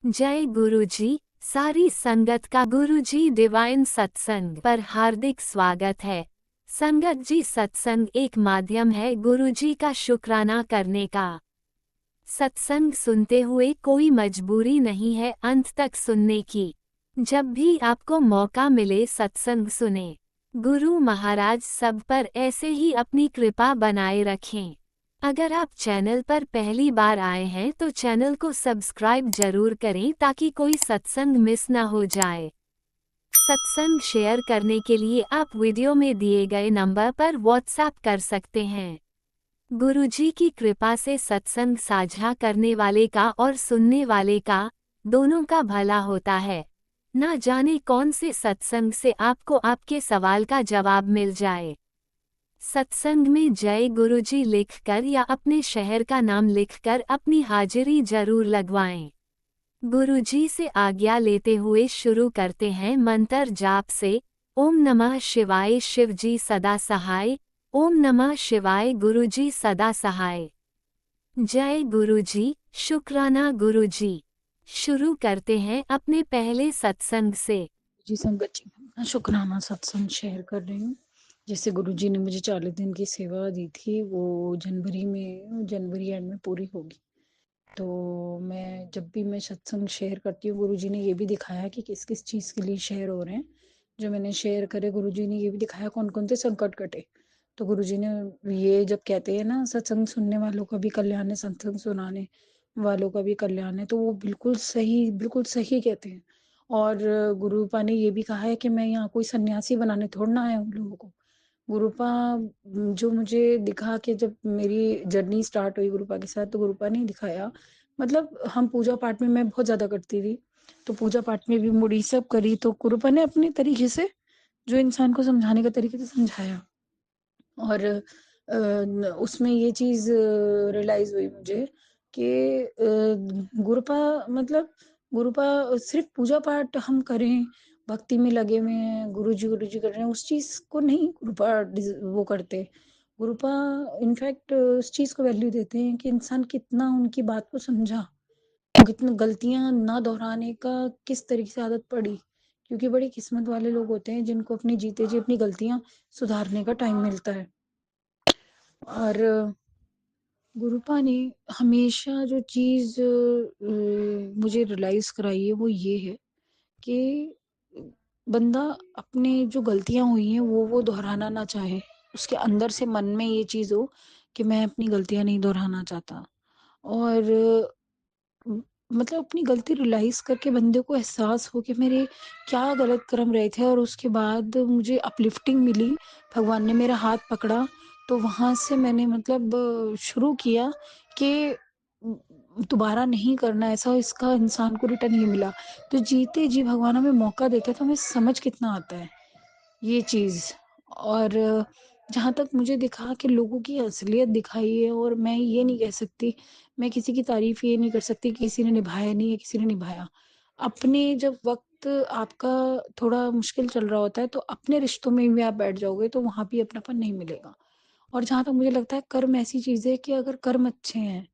जय गुरुजी। सारी संगत का गुरुजी डिवाइन सत्संग पर हार्दिक स्वागत है। संगत जी, सत्संग एक माध्यम है गुरुजी का शुक्राना करने का। सत्संग सुनते हुए कोई मजबूरी नहीं है अंत तक सुनने की। जब भी आपको मौका मिले सत्संग सुने। गुरु महाराज सब पर ऐसे ही अपनी कृपा बनाए रखें। अगर आप चैनल पर पहली बार आए हैं तो चैनल को सब्सक्राइब जरूर करें ताकि कोई सत्संग मिस ना हो जाए। सत्संग शेयर करने के लिए आप वीडियो में दिए गए नंबर पर व्हाट्सएप कर सकते हैं। गुरुजी की कृपा से सत्संग साझा करने वाले का और सुनने वाले का, दोनों का भला होता है। ना जाने कौन से सत्संग से आपको आपके सवाल का जवाब मिल जाए। सत्संग में जय गुरुजी लिखकर या अपने शहर का नाम लिखकर अपनी हाजिरी जरूर लगवाएं। गुरुजी से आज्ञा लेते हुए शुरू करते हैं मंत्र जाप से। ओम नमः शिवाय, शिवजी सदा सहाय। ओम नमः शिवाय, गुरुजी सदा सहाय। जय गुरुजी, शुक्राना गुरुजी। शुरू करते हैं अपने पहले सत्संग से। जी संगत जी, मैं शुक्राना सत्संग शेयर कर रही हूँ। जैसे गुरुजी ने मुझे 40 दिन की सेवा दी थी, वो जनवरी एंड में पूरी होगी। तो मैं जब भी मैं सत्संग शेयर करती हूँ, गुरुजी ने ये भी दिखाया कि किस किस चीज़ के लिए शेयर हो रहे हैं। जो मैंने शेयर करे, गुरुजी ने ये भी दिखाया कौन कौन से संकट कटे। तो गुरुजी ने ये जब कहते हैं ना, सत्संग सुनने वालों का भी कल्याण है, सत्संग सुनाने वालों का भी कल्याण है, तो वो बिल्कुल सही कहते हैं। और गुरुपा ने ये भी कहा है कि मैं यहाँ कोई सन्यासी बनाने थोड़ा ना आया हूँ लोगों को। गुरुपा जो मुझे दिखा कि जब मेरी जर्नी स्टार्ट हुई गुरुपा के साथ, तो गुरुपा ने दिखाया, मतलब हम पूजा पाठ में मैं बहुत ज़्यादा करती थी, तो पूजा पाठ में भी मुड़ी सब करी, तो गुरुपा ने अपने तरीके से जो इंसान को समझाने का तरीके से समझाया। और उसमें ये चीज़ रियलाइज़ हुई मुझे कि गुरुपा मतलब गुरुपा सिर्फ़ पूजा-पाठ हम करें, भक्ति में लगे हुए हैं, गुरुजी कर रहे हैं, उस चीज़ को नहीं गुरुपा वो करते। गुरुपा इनफैक्ट उस चीज़ को वैल्यू देते हैं कि इंसान कितना उनकी बात को समझा, कितनी गलतियाँ ना दोहराने का किस तरीके से आदत पड़ी। क्योंकि बड़ी किस्मत वाले लोग होते हैं जिनको अपनी जीते जी अपनी गलतियाँ सुधारने का टाइम मिलता है। और गुरुपा ने हमेशा जो चीज़ मुझे रियलाइज़ कराई है वो ये है कि बंदा अपने जो गलतियाँ हुई हैं वो दोहराना ना चाहे। उसके अंदर से मन में ये चीज़ हो कि मैं अपनी गलतियाँ नहीं दोहराना चाहता। और उम, मतलब अपनी गलती रियलाइज़ करके बंदे को एहसास हो कि मेरे क्या गलत कर्म रहे थे, और उसके बाद मुझे अपलिफ्टिंग मिली, भगवान ने मेरा हाथ पकड़ा, तो वहाँ से मैंने मतलब शुरू किया कि उम, दोबारा नहीं करना ऐसा, इसका इंसान को रिटर्न ये मिला। तो जीते जी भगवान हमें मौका देता है, तो हमें समझ कितना आता है ये चीज़। और जहाँ तक मुझे दिखा कि लोगों की असलियत दिखाई है, और मैं ये नहीं कह सकती, मैं किसी की तारीफ़ ये नहीं कर सकती कि किसी ने निभाया नहीं है, किसी ने निभाया। अपने जब वक़्त आपका थोड़ा मुश्किल चल रहा होता है, तो अपने रिश्तों में भी आप बैठ जाओगे, तो वहाँ भी अपनापन नहीं मिलेगा। और जहाँ तक मुझे लगता है, कर्म ऐसी चीज़ है कि अगर कर्म अच्छे हैं,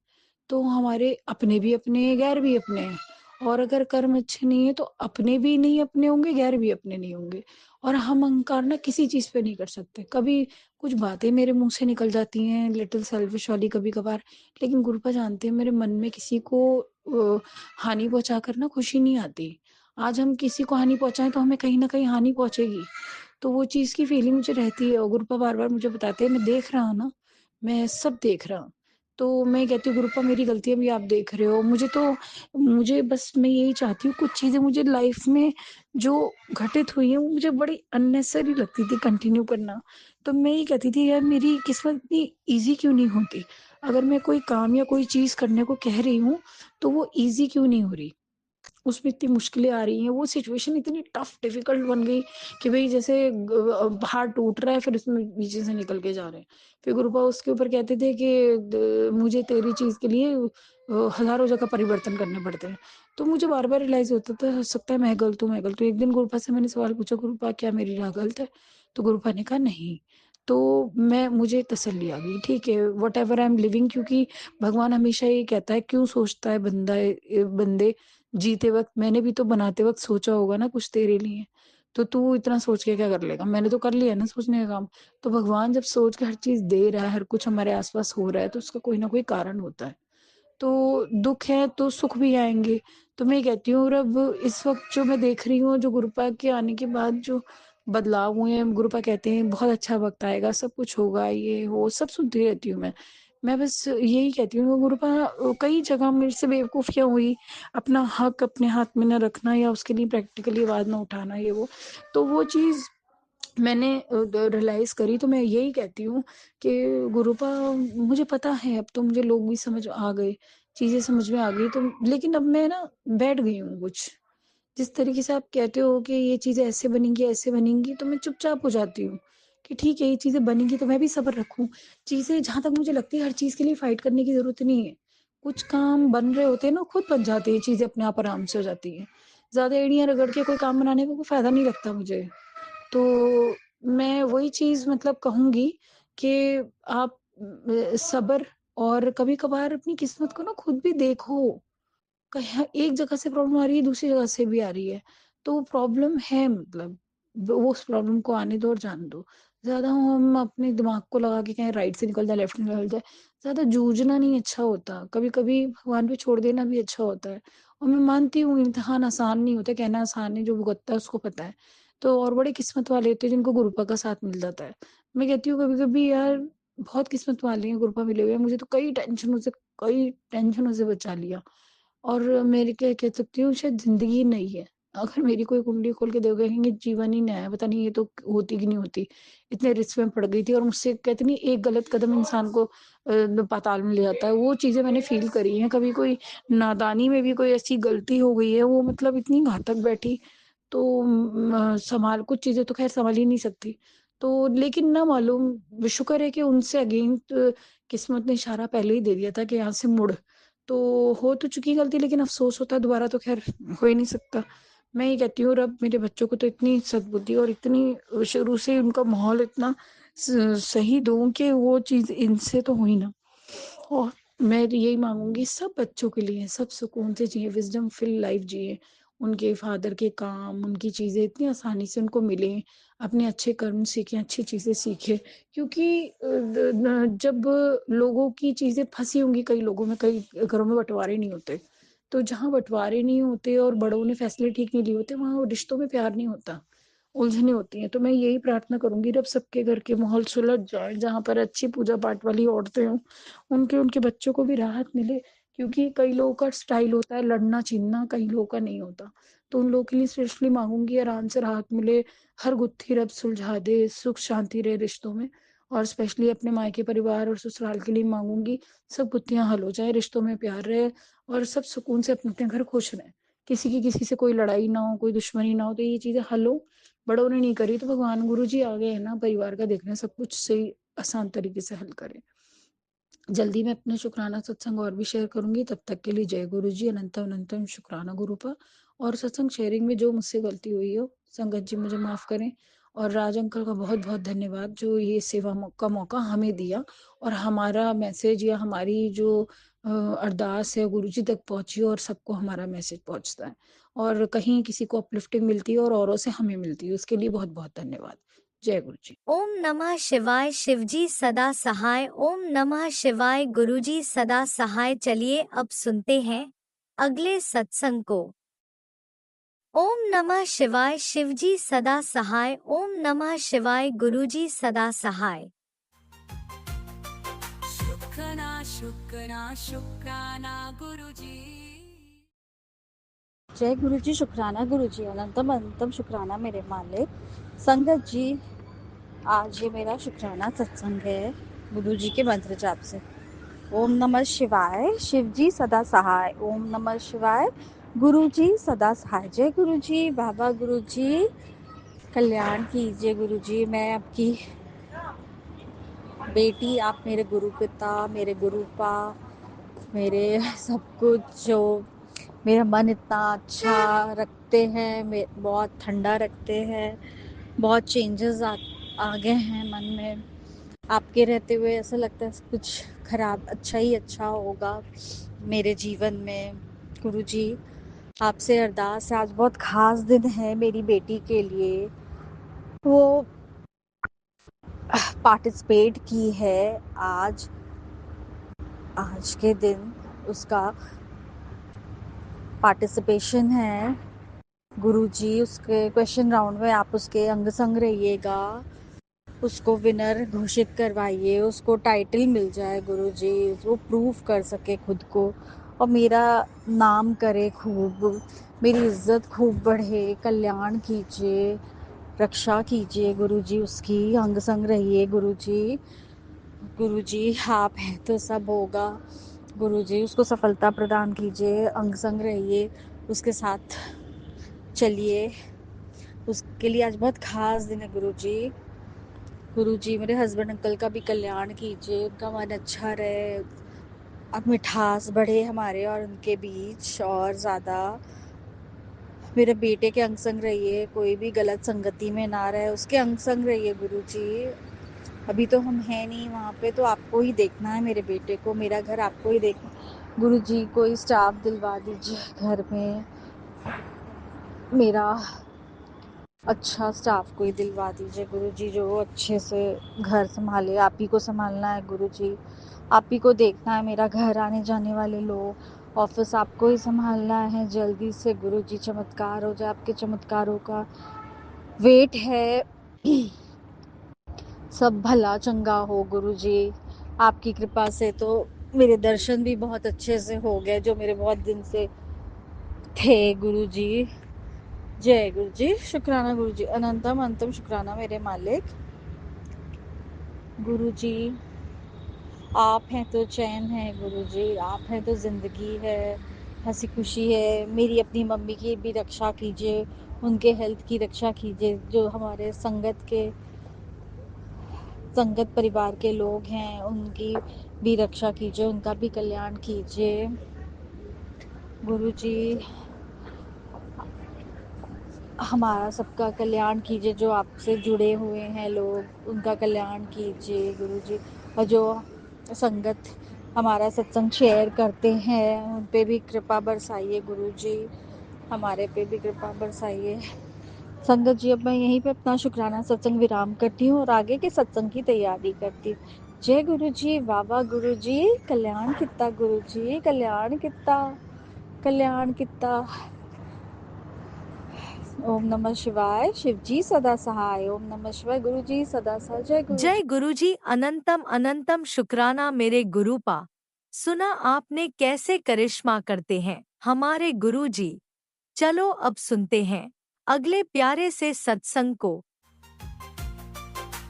तो हमारे अपने भी अपने हैं, गैर भी अपने हैं। और अगर कर्म अच्छे नहीं है, तो अपने भी नहीं अपने होंगे, गैर भी अपने नहीं होंगे। और हम अहंकार ना किसी चीज़ पे नहीं कर सकते। कभी कुछ बातें मेरे मुँह से निकल जाती हैं लिटिल सेल्फिश वाली कभी-कभार, लेकिन गुरुपा जानते हैं मेरे मन में किसी को हानि पहुँचाकर ना खुशी नहीं आती। आज हम किसी को हानि पहुँचाएँ, तो हमें कहीं न कहीं हानि पहुँचेगी। तो वो चीज़ की फीलिंग मुझे रहती है, और गुरुपा बार-बार मुझे बताते हैं, "मैं देख रहा हूँ ना, मैं सब देख रहा हूँ।" तो मैं कहती हूँ, "गुरुपा मेरी गलतियाँ भी आप देख रहे हो।" मुझे बस मैं यही चाहती हूँ, कुछ चीज़ें मुझे लाइफ़ में जो घटित हुई हैं, वो मुझे बड़ी अननेसेसरी लगती थी कंटिन्यू करना। तो मैं ये कहती थी, यार मेरी किस्मत इतनी ईज़ी क्यों नहीं होती? अगर मैं कोई काम या कोई चीज़ करने को कह रही हूँ, तो वो ईज़ी क्यों नहीं हो रही? उसमें इतनी मुश्किलें आ रही हैं, वो सिचुएशन इतनी टफ़ डिफ़िकल्ट बन गई कि भई जैसे पहाड़ टूट रहा है, फिर उसमें नीचे से निकल के जा रहे हैं। फिर गुरुपा उसके ऊपर कहते थे कि मुझे तेरी चीज़ के लिए हज़ारों जगह परिवर्तन करने पड़ते हैं। तो मुझे बार-बार रियलाइज़ होता था, हो सकता है मैं गलत हूँ, मैं गलत हूँ। एक दिन गुरुपा से मैंने सवाल पूछा, "गुरुपा क्या मेरी राह गलत है?" तो गुरुपा ने कहा, "नहीं।" तो मुझे तसल्ली आ गई, ठीक है, व्हाटएवर आई एम लिविंग, क्योंकि भगवान हमेशा ये कहता है, क्यों सोचता है बंदे जीते वक़्त मैंने भी तो बनाते वक़्त सोचा होगा ना कुछ तेरे लिए, तो तू इतना सोच के क्या कर लेगा? मैंने तो कर लिया ना सोचने का काम। तो भगवान जब सोच के हर चीज़ दे रहा है, हर कुछ हमारे आस-पास हो रहा है, तो उसका कोई ना कोई कारण होता है। तो दुःख है तो सुख भी आएँगे। तो मैं ये कहती हूँ, और अब इस वक़्त जो मैं देख रही हूँ, जो गुरुपा के आने के बाद जो बदलाव हुए हैं, गुरुपा कहते हैं बहुत अच्छा वक़्त आएगा, सब कुछ होगा, ये वो सब सुनती रहती हूँ मैं। मैं बस यही कहती हूँ, गुरुपा कई जगह मेरे से बेवकूफ़ियाँ हुई, अपना हक अपने हाथ में ना रखना या उसके लिए प्रैक्टिकली आवाज़ ना उठाना, ये वो। तो वो चीज़ मैंने रियलाइज़ करी, तो मैं यही कहती हूँ कि गुरुपा, मुझे पता है, अब तो मुझे लोग भी समझ आ गए, चीज़ें समझ में आ गई, तो लेकिन अब मैं ना बैठ गई हूँ कुछ। जिस तरीके से आप कहते हो कि ये चीज़ें ऐसे बनेंगी, तो मैं चुपचाप हो जाती हूँ कि ठीक है, ये चीज़ें बनेंगी तो मैं भी सब्र रखूँ। चीज़ें जहाँ तक मुझे लगती है, हर चीज़ के लिए फाइट करने की ज़रूरत नहीं है। कुछ काम बन रहे होते हैं ना, खुद बन जाते हैं, चीज़ें अपने आप आराम से हो जाती हैं। ज़्यादा एड़ियाँ रगड़ के कोई काम बनाने का कोई फ़ायदा नहीं लगता मुझे। तो मैं वही चीज़ मतलब कहूँगी कि आप सब्र, और कभी-कभार अपनी किस्मत को ना खुद भी देखो। कहीं एक जगह से प्रॉब्लम आ रही है, दूसरी जगह से भी आ रही है। तो प्रॉब्लम है, मतलब वो उस प्रॉब्लम को आने दो और जाने दो। ज़्यादा हम अपने दिमाग को लगा के कहें राइट से निकल जाए, लेफ्ट से निकल जाए, ज़्यादा जूझना नहीं अच्छा होता। कभी-कभी भगवान पे छोड़ देना भी अच्छा होता है। और मैं मानती हूँ इम्तिहान आसान नहीं होते, कहना आसान है, जो भुगतता है उसको पता है। तो और बड़े किस्मत वाले होते हैं जिनको गुरुपा का साथ मिल जाता है। मैं कहती हूँ कभी-कभी यार, बहुत किस्मत वाले हैं गुरुपा मिले हुए हैं। मुझे तो कई टेंशनों से बचा लिया। और मेरे क्या कह सकती हूँ, शायद ज़िंदगी नहीं है। अगर मेरी कोई कुंडली खोल के देखोगे, कहेंगे जीवन ही नहीं है, पता नहीं ये तो होती कि नहीं होती। इतने रिस्क में पड़ गई थी, और मुझसे कहते नहीं, एक गलत कदम इंसान को पाताल में ले जाता है। वो चीज़ें मैंने फ़ील करी हैं। कभी कोई नादानी में भी कोई ऐसी गलती हो गई है, वो मतलब इतनी घातक बैठी, तो संभाल कुछ चीज़ें तो ख़ैर सँभल ही नहीं सकती। तो लेकिन ना मालूम, शुक्र है कि उनसे अगेंस्ट किस्मत ने इशारा पहले ही दे दिया था कि यहाँ से मुड़। तो हो तो चुकी गलती, लेकिन अफ़सोस होता है, दोबारा तो ख़ैर हो ही नहीं सकता। मैं ये कहती हूँ, रब मेरे बच्चों को तो इतनी सद्बुद्धि और इतनी शुरू से उनका माहौल इतना सही दूँ कि वो चीज़ इनसे तो हुई ना। और मैं तो यही माँगूँगी सब बच्चों के लिए, सब सुकून से जिएँ, विज़डम फ़िल लाइफ़ जिएँ। उनके फ़ादर के काम, उनकी चीज़ें इतनी आसानी से उनको मिलें, अपने अच्छे कर्म सीखें, अच्छी चीज़ें सीखें। क्योंकि द न जब लोगों की चीज़ें फँसी होंगी, कई लोगों में, कई घरों में बँटवारे नहीं होते। तो जहाँ बँटवारे नहीं होते और बड़ों ने फ़ैसले ठीक नहीं लिए होते, वहाँ वो रिश्तों में प्यार नहीं होता, उलझनें होती हैं। तो मैं यही प्रार्थना करूँगी, रब सबके घर के माहौल सुलझ जाए, जहाँ पर अच्छी पूजा-पाठ वाली औरतें हों, उनके उनके बच्चों को भी राहत मिले, क्योंकि कई लोगों का स्टाइल होता है लड़ना-छीनना, कई लोगों का नहीं होता। तो उन लोगों के लिए स्पेशली माँगूँगी आराम से राहत मिले, हर गुत्थी रब सुलझा दे, सुख शांति रहे रिश्तों में। और स्पेशली अपने मायके परिवार और ससुराल के लिए माँगूँगी, सब गुत्थियाँ हल हो जाएँ, रिश्तों में प्यार रहे, और सब सुकून से अपने-अपने घर खुश रहें। किसी की किसी से कोई लड़ाई ना हो, कोई दुश्मनी ना हो, तो ये चीज़ें हल हो। बड़ों ने नहीं करी, तो भगवान गुरु जी आ गए हैं ना, परिवार का देखना, सब कुछ सही आसान तरीके से हल करें। जल्दी मैं अपना शुक्राना सत्संग और भी शेयर करूँगी, तब तक के लिए जय गुरु जी, अनंतम अनंतम शुक्राना गुरुपा। और सत्संग शेयरिंग में जो मुझसे गलती हुई हो, संगत जी मुझे माफ़ करें। और राज अंकल का बहुत-बहुत धन्यवाद, जो ये सेवा का मौका हमें दिया, और हमारा मैसेज या हमारी जो अरदास है गुरु जी तक पहुँची, और सबको हमारा मैसेज पहुँचता है। और कहीं किसी को अपलिफ्टिंग मिलती है और औरों से हमें मिलती है, उसके लिए बहुत-बहुत धन्यवाद। जय गुरु जी। ओम नमः शिवाय। शिवजी सदा सहाय। ओम नमः शिवाय। गुरुजी सदा सहाय। चलिए अब सुनते हैं अगले सत्संग को। ओम नमः शिवाय। शिवजी सदा सहाय। ओम नमः शिवाय। गुरुजी सदा सहाय। शुक्राना शुक्राना शुक्राना गुरुजी। जय गुरु जी, शुक्राना गुरु जी, अनंतम अनंतम शुक्राना मेरे मालिक। संगत जी, आज ये मेरा शुक्राना सत्संग है गुरु जी के मंत्र जाप से। ओम नमः शिवाय। शिव जी सदा सहाय। ओम नमः शिवाय। गुरु जी सदा सहाय। जय गुरु जी। बाबा गुरु जी कल्याण कीजिए गुरु जी। मैं आपकी बेटी, आप मेरे गुरु पिता, मेरे गुरुपा, मेरे सब कुछ, जो मेरा मन इतना अच्छा रखते हैं, बहुत ठंडा रखते हैं, बहुत चेंजेस आ गए हैं मन में। आपके रहते हुए ऐसा लगता है सब कुछ खराब अच्छा ही अच्छा होगा मेरे जीवन में। गुरुजी, आपसे अरदास है, आज बहुत खास दिन है मेरी बेटी के लिए। वो पार्टिसिपेट की है आज आज के दिन उसका पार्टिसिपेशन है। गुरुजी उसके क्वेश्चन राउंड में आप उसके अंग संग रहिएगा, उसको विनर घोषित करवाइए, उसको टाइटल मिल जाए गुरुजी, वो प्रूव कर सके खुद को और मेरा नाम करे खूब, मेरी इज्जत खूब बढ़े, कल्याण कीजिए, रक्षा कीजिए गुरुजी, उसकी अंग संग रहिए गुरुजी। गुरुजी आप हैं तो सब होगा गुरुजी, उसको सफलता प्रदान कीजिए, अंग संग रहिए, उसके साथ चलिए। उसके लिए आज बहुत खास दिन है गुरुजी। गुरुजी मेरे हस्बैंड अंकल का भी कल्याण कीजिए, उनका मन अच्छा रहे, अब मिठास बढ़े हमारे और उनके बीच और ज़्यादा। मेरे बेटे के अंग संग रहिए, कोई भी गलत संगति में ना रहे, उसके अंग संग रहिए गुरुजी। अभी तो हम हैं नहीं वहाँ पे, तो आपको ही देखना है मेरे बेटे को, मेरा घर आपको ही देखना। गुरुजी कोई स्टाफ दिलवा दीजिए घर में, मेरा अच्छा स्टाफ कोई दिलवा दीजिए गुरुजी, जो अच्छे से घर संभाले। आप ही को संभालना है गुरुजी, आप ही को देखना है, मेरा घर आने जाने वाले लोग, ऑफिस आपको ही संभालना है। जल्दी से गुरुजी चमत्कार हो जाए, आपके चमत्कारों का वेट है। सब भला चंगा हो गुरुजी, आपकी कृपा से तो मेरे दर्शन भी बहुत अच्छे से हो गए, जो मेरे बहुत दिन से थे गुरुजी। जय गुरुजी, शुक्राना गुरुजी, अनंतम अंतम शुक्राना मेरे मालिक। गुरुजी आप हैं तो चैन है गुरुजी, आप हैं तो जिंदगी है, हंसी खुशी है। मेरी अपनी मम्मी की भी रक्षा कीजिए, उनके हेल्थ की रक्षा कीजिए, जो हमारे संगत परिवार के लोग हैं उनकी भी रक्षा कीजिए, उनका भी कल्याण कीजिए गुरुजी। हमारा सबका कल्याण कीजिए, जो आपसे जुड़े हुए हैं लोग उनका कल्याण कीजिए गुरुजी। और जो संगत हमारा सत्संग शेयर करते हैं उन पे भी कृपा बरसाइए गुरुजी, हमारे पे भी कृपा बरसाइए। संगत जी अब मैं यहीं पे अपना शुक्राना सत्संग विराम करती हूँ और आगे के सत्संग की तैयारी करती हूँ। जय गुरु जी, वाह गुरु जी, कल्याण किता गुरु जी, कल्याण किता, कल्याण किता। ओम नमः शिवाय, शिव जी सदा सहाय। ओम नमः शिवाय, गुरु जी सदा सहाय। जय गुरु जय जी। गुरुजी, अनंतम अनंतम शुक्राना मेरे गुरुपा। सुना आपने कैसे करिश्मा करते हैं हमारे गुरुजी। चलो अब सुनते हैं अगले प्यारे से सत्संग को।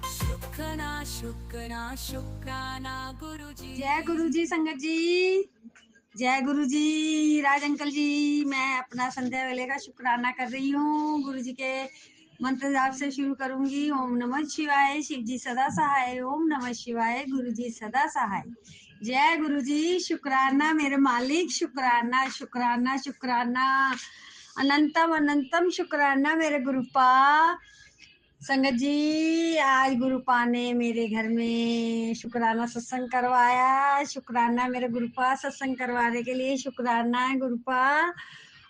शुक्राना शुक्राना शुक्राना गुरुजी। जय गुरु जी, संगत जी, जय गुरु जी, राज अंकल जी। मैं अपना संध्या वेले का शुक्राना कर रही हूँ। गुरु जी के मंत्र जाप से शुरू करूंगी। ओम नमः शिवाय, शिव जी सदा सहाय। ओम नमः शिवाय, गुरु जी सदा सहाय। जय गुरु जी, शुक्राना मेरे मालिक, शुक्राना शुक्राना शुक्राना, अनंतम अनंतम शुक्राना मेरे गुरुपा। संगत जी आज गुरुपा ने मेरे घर में शुक्राना सत्संग करवाया। शुक्राना मेरे गुरुपा, सत्संग करवाने के लिए शुक्राना है गुरुपा।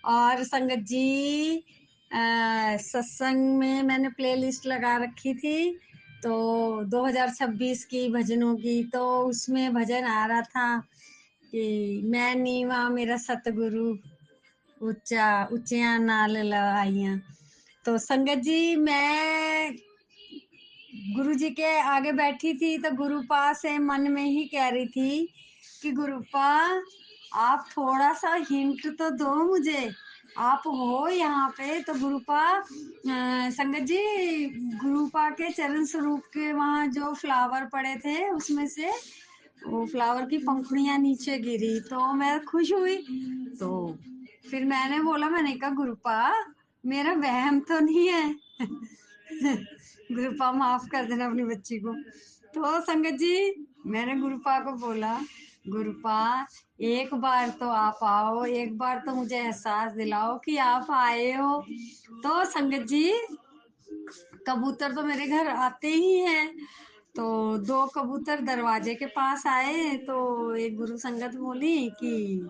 और संगत जी सत्संग में मैंने प्लेलिस्ट लगा रखी थी, तो 2026 की भजनों की, तो उसमें भजन आ रहा था कि मैं नीवा मेरा सतगुरु, ऊंचा ऊंचिया नाल लाइया। तो संगत जी मैं गुरु जी के आगे बैठी थी, तो गुरुपा से मन में ही कह रही थी कि गुरुपा आप थोड़ा सा हिंट तो दो मुझे, आप हो यहाँ पे। तो गुरुपा संगत जी गुरुपा के चरण स्वरूप के वहाँ जो फ्लावर पड़े थे उसमें से वो फ्लावर की पंखुड़ियाँ नीचे गिरी, तो मैं खुश हुई। तो फिर मैंने बोला, मैंने कहा गुरुपा मेरा वहम तो नहीं है। गुरुपा माफ कर देना अपनी बच्ची को। तो संगत जी मैंने गुरुपा को बोला, गुरुपा एक बार तो आप आओ, एक बार तो मुझे एहसास दिलाओ कि आप आए हो। तो संगत जी कबूतर तो मेरे घर आते ही हैं, तो दो कबूतर दरवाजे के पास आए, तो एक गुरु संगत बोली कि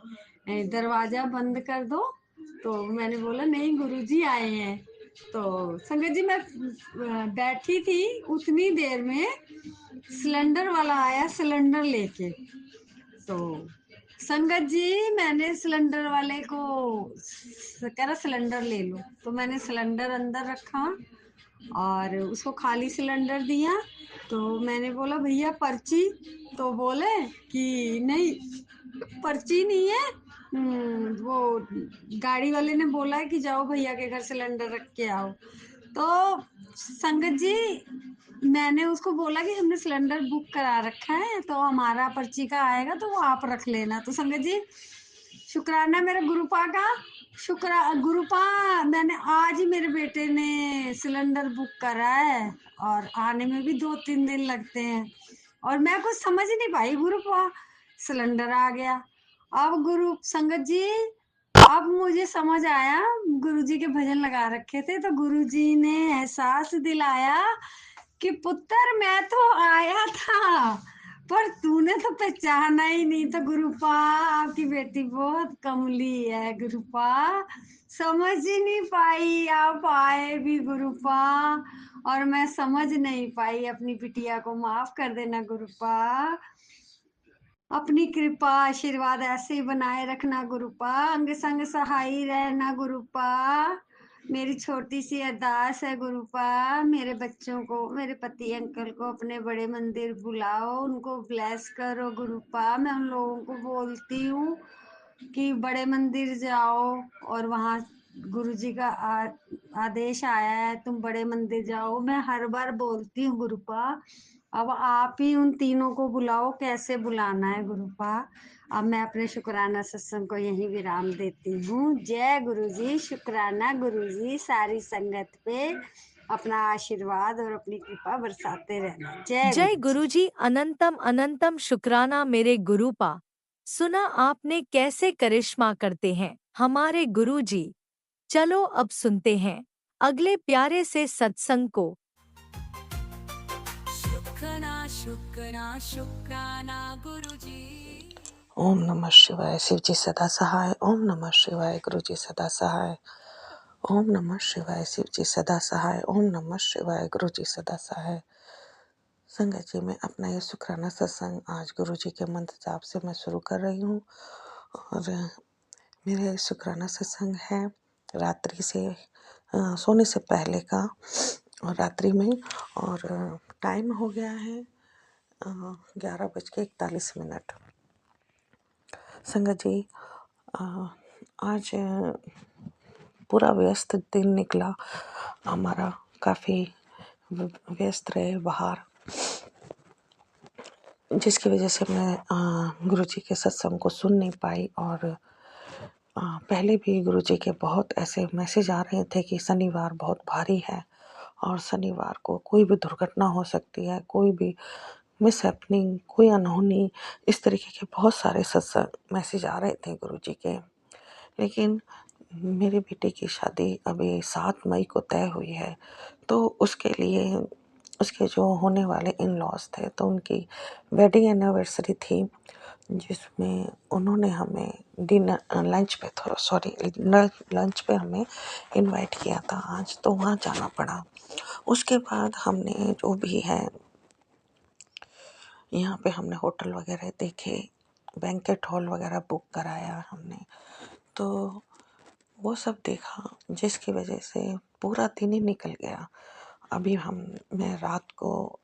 दरवाजा बंद कर दो, तो मैंने बोला नहीं गुरुजी आए हैं। तो संगत जी मैं बैठी थी, उतनी देर में सिलेंडर वाला आया सिलेंडर लेके। तो संगत जी मैंने सिलेंडर वाले को कह रहा सिलेंडर ले लो, तो मैंने सिलेंडर अंदर रखा और उसको खाली सिलेंडर दिया। तो मैंने बोला भैया पर्ची, तो बोले कि नहीं पर्ची नहीं है, वो गाड़ी वाले ने बोला है कि जाओ भैया के घर सिलेंडर रख के आओ। तो संगत जी मैंने उसको बोला कि हमने सिलेंडर बुक करा रखा है, तो हमारा पर्ची का आएगा तो वो आप रख लेना। तो संगत जी शुक्राना मेरे गुरुपा का, गुरुपा मैंने आज ही मेरे बेटे ने सिलेंडर बुक करा है और आने में भी 2-3 दिन लगते हैं और मैं कुछ समझ नहीं पाई गुरुपा, सिलेंडर आ गया। अब गुरु संगत जी अब मुझे समझ आया, गुरुजी के भजन लगा रखे थे तो गुरुजी ने एहसास दिलाया कि पुत्र मैं तो आया था पर तूने तो पहचाना ही नहीं। तो गुरुपा आपकी बेटी बहुत कमली है गुरुपा, समझ ही नहीं पाई आप आए भी गुरुपा, और मैं समझ नहीं पाई, अपनी बिटिया को माफ कर देना गुरुपा। अपनी कृपा आशीर्वाद ऐसे ही बनाए रखना गुरुपा, अंग संग सहाई रहना गुरुपा। मेरी छोटी सी अरदास है गुरुपा, मेरे बच्चों को, मेरे पति अंकल को अपने बड़े मंदिर बुलाओ, उनको ब्लेस करो गुरुपा। मैं उन लोगों को बोलती हूँ कि बड़े मंदिर जाओ और वहाँ गुरुजी का आदेश आया है तुम बड़े मंदिर जाओ। मैं हर बार बोलती हूँ गुरुपा, अब आप ही उन तीनों को बुलाओ, कैसे बुलाना है गुरुपा। अब मैं अपने शुक्राना सत्संग को यहीं विराम देती हूँ। जय गुरुजी, शुक्राना गुरुजी, सारी संगत पे अपना आशीर्वाद और अपनी कृपा बरसाते रहना। जय जय गुरुजी। गुरुजी, अनंतम अनंतम शुक्राना मेरे गुरुपा। सुना आपने कैसे करिश्मा करते हैं हमारे गुरुजी। चलो अब सुनते हैं अगले प्यारे से सत्संग को। शुक्राना गुरुजी। ओम नमः शिवाय। शिव जी सदा सहाय। ओम नमः शिवाय। गुरु जी सदा सहाय। ओम नमः शिवाय। शिव जी सदा सहाय। ओम नमः शिवाय। गुरु जी सदा सहाय। संगत जी मैं अपना ये शुक्राना सत्संग आज गुरु जी के मंत्र जाप से मैं शुरू कर रही हूँ और मेरे शुक्राना सत्संग है रात्रि से सोने से पहले का और रात्रि में, और टाइम हो गया है 11:41। संगत जी आज पूरा व्यस्त दिन निकला हमारा, काफ़ी व्यस्त रहे बाहर, जिसकी वजह से मैं गुरुजी के सत्संग को सुन नहीं पाई। और पहले भी गुरुजी के बहुत ऐसे मैसेज आ रहे थे कि शनिवार बहुत भारी है और शनिवार को कोई भी दुर्घटना हो सकती है, कोई भी मिस हैपनिंग, कोई अनहोनी, इस तरीके के बहुत सारे सत्संग मैसेज आ रहे थे गुरुजी के। लेकिन मेरे बेटे की शादी अभी 7 मई को तय हुई है, तो उसके लिए उसके जो होने वाले इन लॉज थे तो उनकी वेडिंग एनिवर्सरी थी, जिसमें उन्होंने हमें लंच पे हमें इनवाइट किया था आज, तो वहाँ जाना पड़ा। उसके बाद हमने जो भी है यहाँ पे हमने होटल वगैरह देखे, बैंकेट हॉल वगैरह बुक कराया हमने, तो वो सब देखा, जिसकी वजह से पूरा दिन ही निकल गया। अभी मैं रात को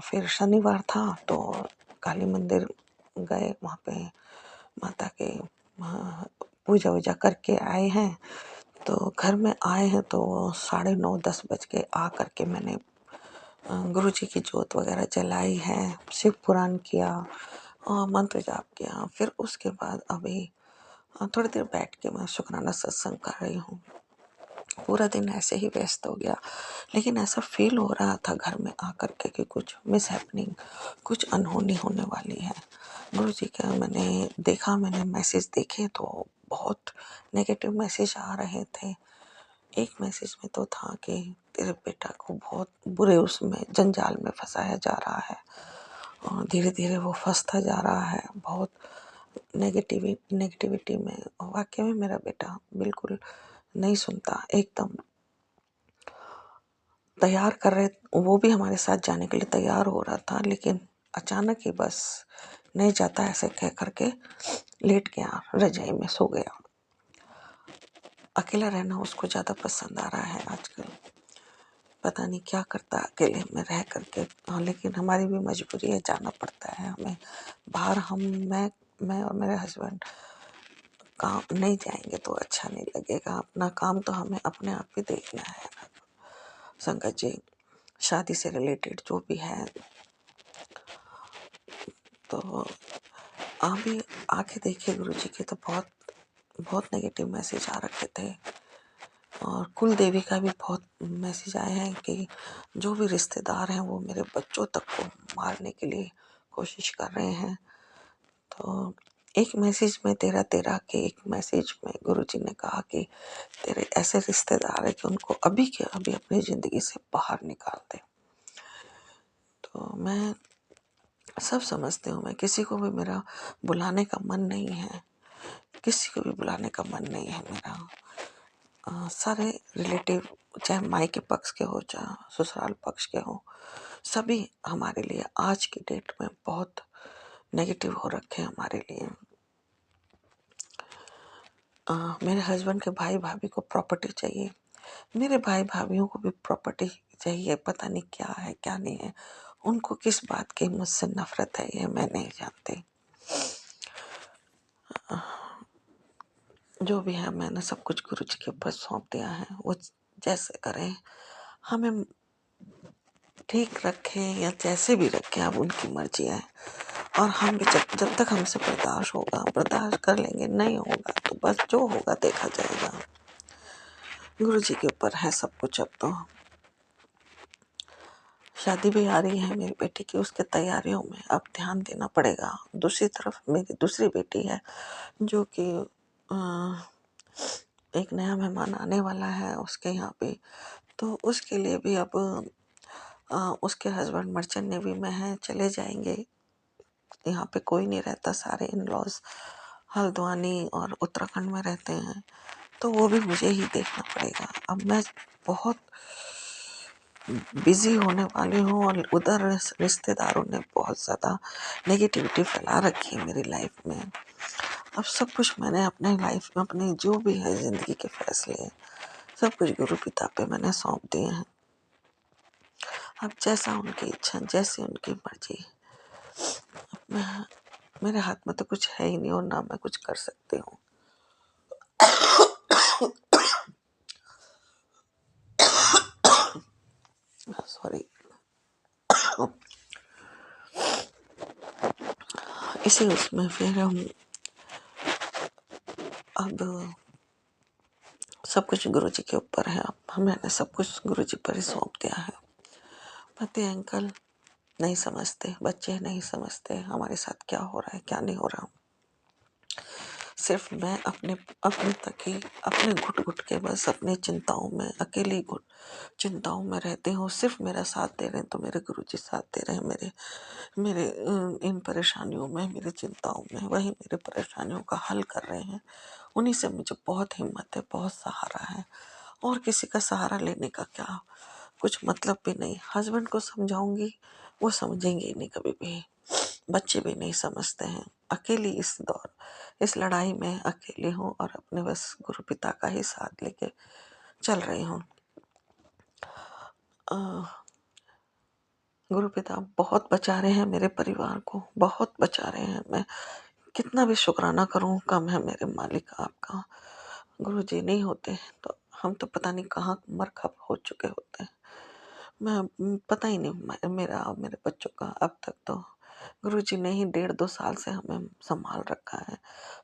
फिर शनिवार था तो काली मंदिर गए, वहाँ पे माता के पूजा वूजा करके आए हैं। तो घर में आए हैं तो 9:30-10 बज के आ करके मैंने गुरु जी की जोत वगैरह जलाई है, शिव पुराण किया और मंत्र जाप किया। फिर उसके बाद अभी थोड़ी देर बैठ के मैं शुक्राना सत्संग कर रही हूँ। पूरा दिन ऐसे ही व्यस्त हो गया, लेकिन ऐसा फील हो रहा था घर में आकर के कि कुछ मिस हैपनिंग, कुछ अनहोनी होने वाली है। गुरु जी का मैंने मैसेज देखे तो बहुत नेगेटिव मैसेज आ रहे थे। एक मैसेज में तो था कि तेरे बेटा को बहुत बुरे उसमें जंजाल में फंसाया जा रहा है और धीरे धीरे वो फंसता जा रहा है, बहुत नेगेटिविटी में वाकई में मेरा बेटा बिल्कुल नहीं सुनता। एकदम तैयार कर रहे, वो भी हमारे साथ जाने के लिए तैयार हो रहा था, लेकिन अचानक ही बस नहीं जाता ऐसे कह करके लेट गया, रजाई में सो गया। अकेला रहना उसको ज़्यादा पसंद आ रहा है आजकल, पता नहीं क्या करता अकेले में रह करके। हाँ, लेकिन हमारी भी मजबूरी है, जाना पड़ता है हमें बाहर। मैं और मेरे हस्बैंड काम नहीं जाएंगे तो अच्छा नहीं लगेगा। अपना काम तो हमें अपने आप ही देखना है। संगत जी, शादी से रिलेटेड जो भी है, तो आप भी आके देखिए गुरुजी के, तो बहुत बहुत नेगेटिव मैसेज आ रखे थे। और कुल देवी का भी बहुत मैसेज आए हैं कि जो भी रिश्तेदार हैं वो मेरे बच्चों तक को मारने के लिए कोशिश कर रहे हैं। तो एक मैसेज में तेरा के एक मैसेज में गुरुजी ने कहा कि तेरे ऐसे रिश्तेदार हैं कि उनको अभी के अभी अपनी ज़िंदगी से बाहर निकाल दे। तो मैं सब समझती हूँ, मैं किसी को भी मेरा बुलाने का मन नहीं है, किसी को भी बुलाने का मन नहीं है मेरा। सारे रिलेटिव, चाहे मायके पक्ष के हो चाहे ससुराल पक्ष के हो, सभी हमारे लिए आज की डेट में बहुत नेगेटिव हो रखे हैं हमारे लिए। मेरे हस्बैंड के भाई भाभी को प्रॉपर्टी चाहिए, मेरे भाई भाभीयों को भी प्रॉपर्टी चाहिए। पता नहीं क्या है क्या नहीं है, उनको किस बात की मुझसे नफरत है ये मैं नहीं जानती। जो भी है मैंने सब कुछ गुरु जी के ऊपर सौंप दिया है, वो जैसे करें, हमें ठीक रखें या जैसे भी रखें, अब उनकी मर्जी है। और हम भी जब तक हमसे बर्दाश्त होगा बर्दाश्त कर लेंगे, नहीं होगा तो बस जो होगा देखा जाएगा। गुरु जी के ऊपर है सब कुछ। अब तो शादी भी आ रही है मेरी बेटी की, उसके तैयारियों में अब ध्यान देना पड़ेगा। दूसरी तरफ मेरी दूसरी बेटी है जो कि एक नया मेहमान आने वाला है उसके यहाँ पे, तो उसके लिए भी अब उसके हस्बैंड मर्चेंट नेवी में हैं, चले जाएंगे। यहाँ पे कोई नहीं रहता, सारे इन लॉज हल्द्वानी और उत्तराखंड में रहते हैं, तो वो भी मुझे ही देखना पड़ेगा। अब मैं बहुत बिजी होने वाली हूँ और उधर रिश्तेदारों ने बहुत ज़्यादा नेगेटिविटी फैला रखी है मेरी लाइफ में। अब सब कुछ मैंने अपने लाइफ में, अपने जो भी है ज़िंदगी के फैसले, सब कुछ गुरु पिता पे मैंने सौंप दिए हैं। अब जैसा उनकी इच्छा, जैसी उनकी मर्जी। मेरे हाथ में तो कुछ है ही नहीं और ना मैं कुछ कर सकती हूँ। सॉरी। इसी उसमें फिर हम अब सब कुछ गुरु जी के ऊपर है। अब मैंने सब कुछ गुरु जी पर ही सौंप दिया है। पति अंकल नहीं समझते, बच्चे नहीं समझते हमारे साथ क्या हो रहा है क्या नहीं हो रहा। सिर्फ मैं अपने तक ही, अपने घुट घुट के बस अपनी चिंताओं में, अकेली चिंताओं में रहती हूँ। सिर्फ मेरा साथ दे रहे हैं तो मेरे गुरुजी साथ दे रहे हैं मेरे इन परेशानियों में, मेरी चिंताओं में, वही मेरे परेशानियों का हल कर रहे हैं। उन्हीं से मुझे बहुत हिम्मत है, बहुत सहारा है। और किसी का सहारा लेने का क्या कुछ मतलब भी नहीं। हस्बैंड को समझाऊंगी वो समझेंगे ही नहीं कभी भी, बच्चे भी नहीं समझते हैं। अकेली इस लड़ाई में अकेली हूँ और अपने बस गुरु पिता का ही साथ लेके चल रही हूँ। गुरु पिता बहुत बचा रहे हैं मेरे परिवार को, बहुत बचा रहे हैं। मैं कितना भी शुक्राना करूँ कम है मेरे मालिक आपका। गुरु जी नहीं होते तो हम तो पता नहीं कहाँ मर खप हो चुके होते हैं। मैं पता ही नहीं मेरा और मेरे बच्चों का। अब तक तो गुरु जी ने ही 1.5-2 साल से हमें संभाल रखा है।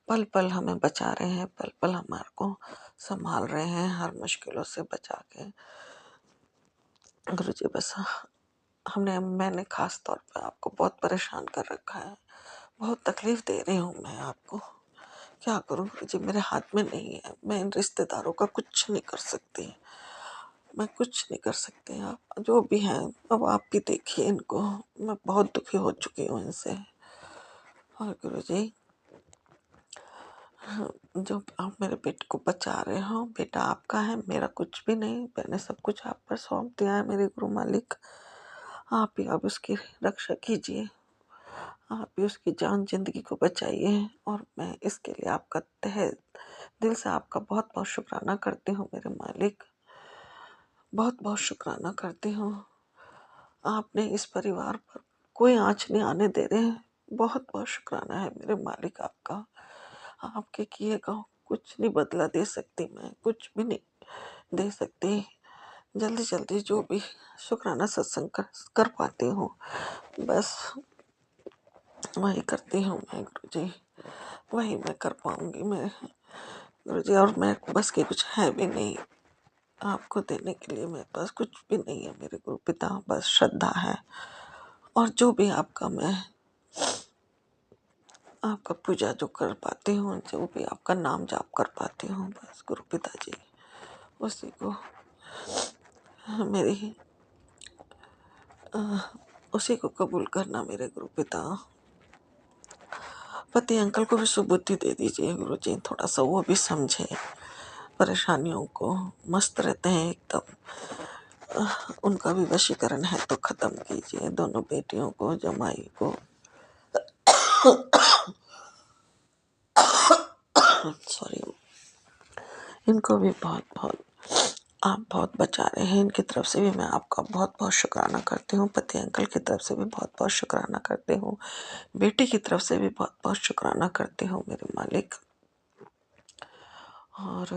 पल पल हमें बचा रहे हैं, पल पल हमारे को संभाल रहे हैं, हर मुश्किलों से बचा के। गुरु जी बस मैंने खास तौर पे आपको बहुत परेशान कर रखा है, बहुत तकलीफ दे रही हूँ मैं आपको। क्या करूँ गुरु जी, मेरे हाथ में नहीं है। मैं इन रिश्तेदारों का कुछ नहीं कर सकती, मैं कुछ नहीं कर सकती। आप जो भी हैं अब आप भी देखिए इनको, मैं बहुत दुखी हो चुकी हूँ इनसे। और गुरु जी जो आप मेरे बेटे को बचा रहे हो, बेटा आपका है, मेरा कुछ भी नहीं। मैंने सब कुछ आप पर सौंप दिया है मेरे गुरु मालिक। आप ही अब उसकी रक्षा कीजिए, आप ही उसकी जान जिंदगी को बचाइए। और मैं इसके लिए आपका तहे दिल से आपका बहुत बहुत शुक्राना करती हूँ मेरे मालिक, बहुत बहुत शुक्राना करती हूँ। आपने इस परिवार पर कोई आँच नहीं आने दे रहे हैं। बहुत बहुत शुक्राना है मेरे मालिक आपका। आपके किए का कुछ नहीं बदला दे सकती मैं, कुछ भी नहीं दे सकती। जल्दी जल्दी जो भी शुक्राना सत्संग कर पाती हूँ, बस वही करती हूँ मैं गुरुजी, वही मैं कर पाऊँगी मैं गुरुजी। और मैं बस के कुछ है भी नहीं आपको देने के लिए, मेरे पास कुछ भी नहीं है मेरे गुरु पिता, बस श्रद्धा है। और जो भी आपका मैं आपका पूजा जो कर पाती हूँ, जो भी आपका नाम जाप कर पाती हूँ, बस गुरु पिताजी उसी को मेरी उसी को कबूल करना मेरे गुरु पिता। पति अंकल को भी सुबुद्धि दे दीजिए गुरुजी, थोड़ा सा वो भी समझे परेशानियों को। मस्त रहते हैं एकदम, उनका भी वशीकरण है तो खत्म कीजिए। दोनों बेटियों को, जमाई को, सॉरी, इनको भी बहुत बहुत आप बहुत बचा रहे हैं। इनकी तरफ से भी मैं आपका बहुत बहुत शुक्राना करती हूँ। पति अंकल की तरफ से भी बहुत बहुत शुक्राना करती हूँ। बेटी की तरफ से भी बहुत बहुत शुक्राना करती हूँ मेरे मालिक। और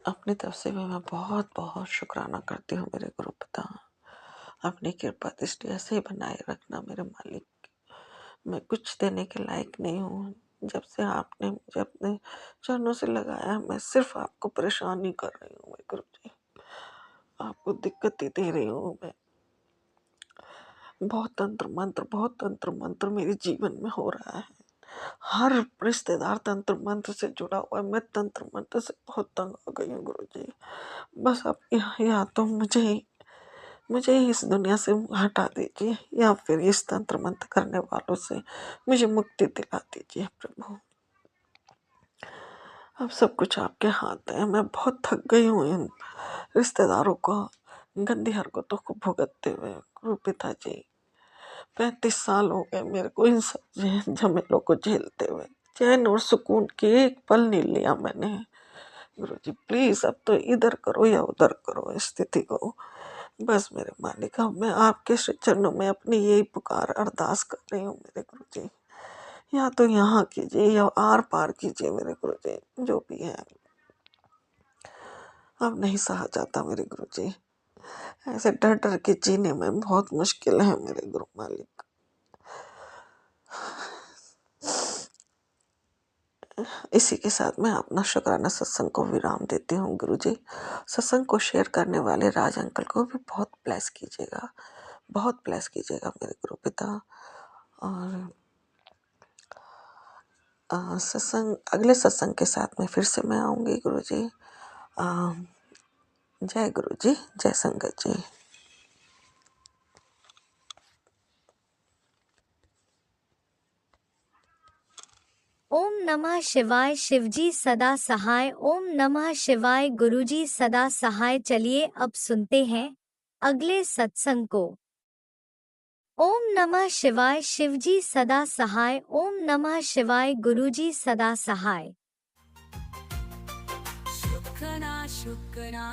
अपनी तरफ से भी मैं बहुत बहुत शुक्राना करती हूँ मेरे गुरु पिता। अपनी कृपा दृष्टि ऐसे ही बनाए रखना मेरे मालिक। मैं कुछ देने के लायक नहीं हूँ। जब से आपने मुझे अपने चरणों से लगाया, मैं सिर्फ आपको परेशान ही कर रही हूँ मैं गुरु जी, आपको दिक्कत ही दे रही हूँ मैं। बहुत तंत्र मंत्र मेरे जीवन में हो रहा है। हर रिश्तेदार तंत्र मंत्र से जुड़ा हुआ है। मैं तंत्र मंत्र से बहुत तंग आ गई हूँ गुरु जी। बस आप या तो मुझे ही इस दुनिया से हटा दीजिए, या फिर इस तंत्र मंत्र करने वालों से मुझे मुक्ति दिला दीजिए प्रभु। अब सब कुछ आपके हाथ है। मैं बहुत थक गई हूँ इन रिश्तेदारों को गंदी हरकतों को भुगतते हुए गुरु पिताजी। 35 साल हो गए मेरे को इन सब झमेलों को झेलते हुए। चैन और सुकून की एक पल नहीं लिया मैंने। गुरुजी प्लीज अब तो इधर करो या उधर करो इस स्थिति को। बस मेरे मालिक, अब मैं आपके श्री चरणों में अपनी यही पुकार अरदास कर रही हूँ मेरे गुरुजी। या तो यहाँ कीजिए या आर पार कीजिए मेरे गुरुजी, जो भी है। अब नहीं सहा जाता मेरे गुरुजी। ऐसे डर डर के जीने में बहुत मुश्किल है मेरे गुरु मालिक। इसी के साथ मैं अपना शुक्राना सत्संग को विराम देती हूँ गुरुजी। सत्संग को शेयर करने वाले राज अंकल को भी बहुत ब्लेस कीजिएगा, बहुत ब्लेस कीजिएगा मेरे गुरु पिता। और सत्संग, अगले सत्संग के साथ में फिर से मैं आऊँगी गुरुजी। जय गुरुजी, जय संगत जी। ओम नमः शिवाय। शिवजी सदा सहाय। ओम नमः शिवाय। गुरुजी सदा सहाय। चलिए अब सुनते हैं अगले सत्संग को। ओम नमः शिवाय। शिवजी सदा सहाय। ओम नमः शिवाय। गुरुजी सदा सहाय।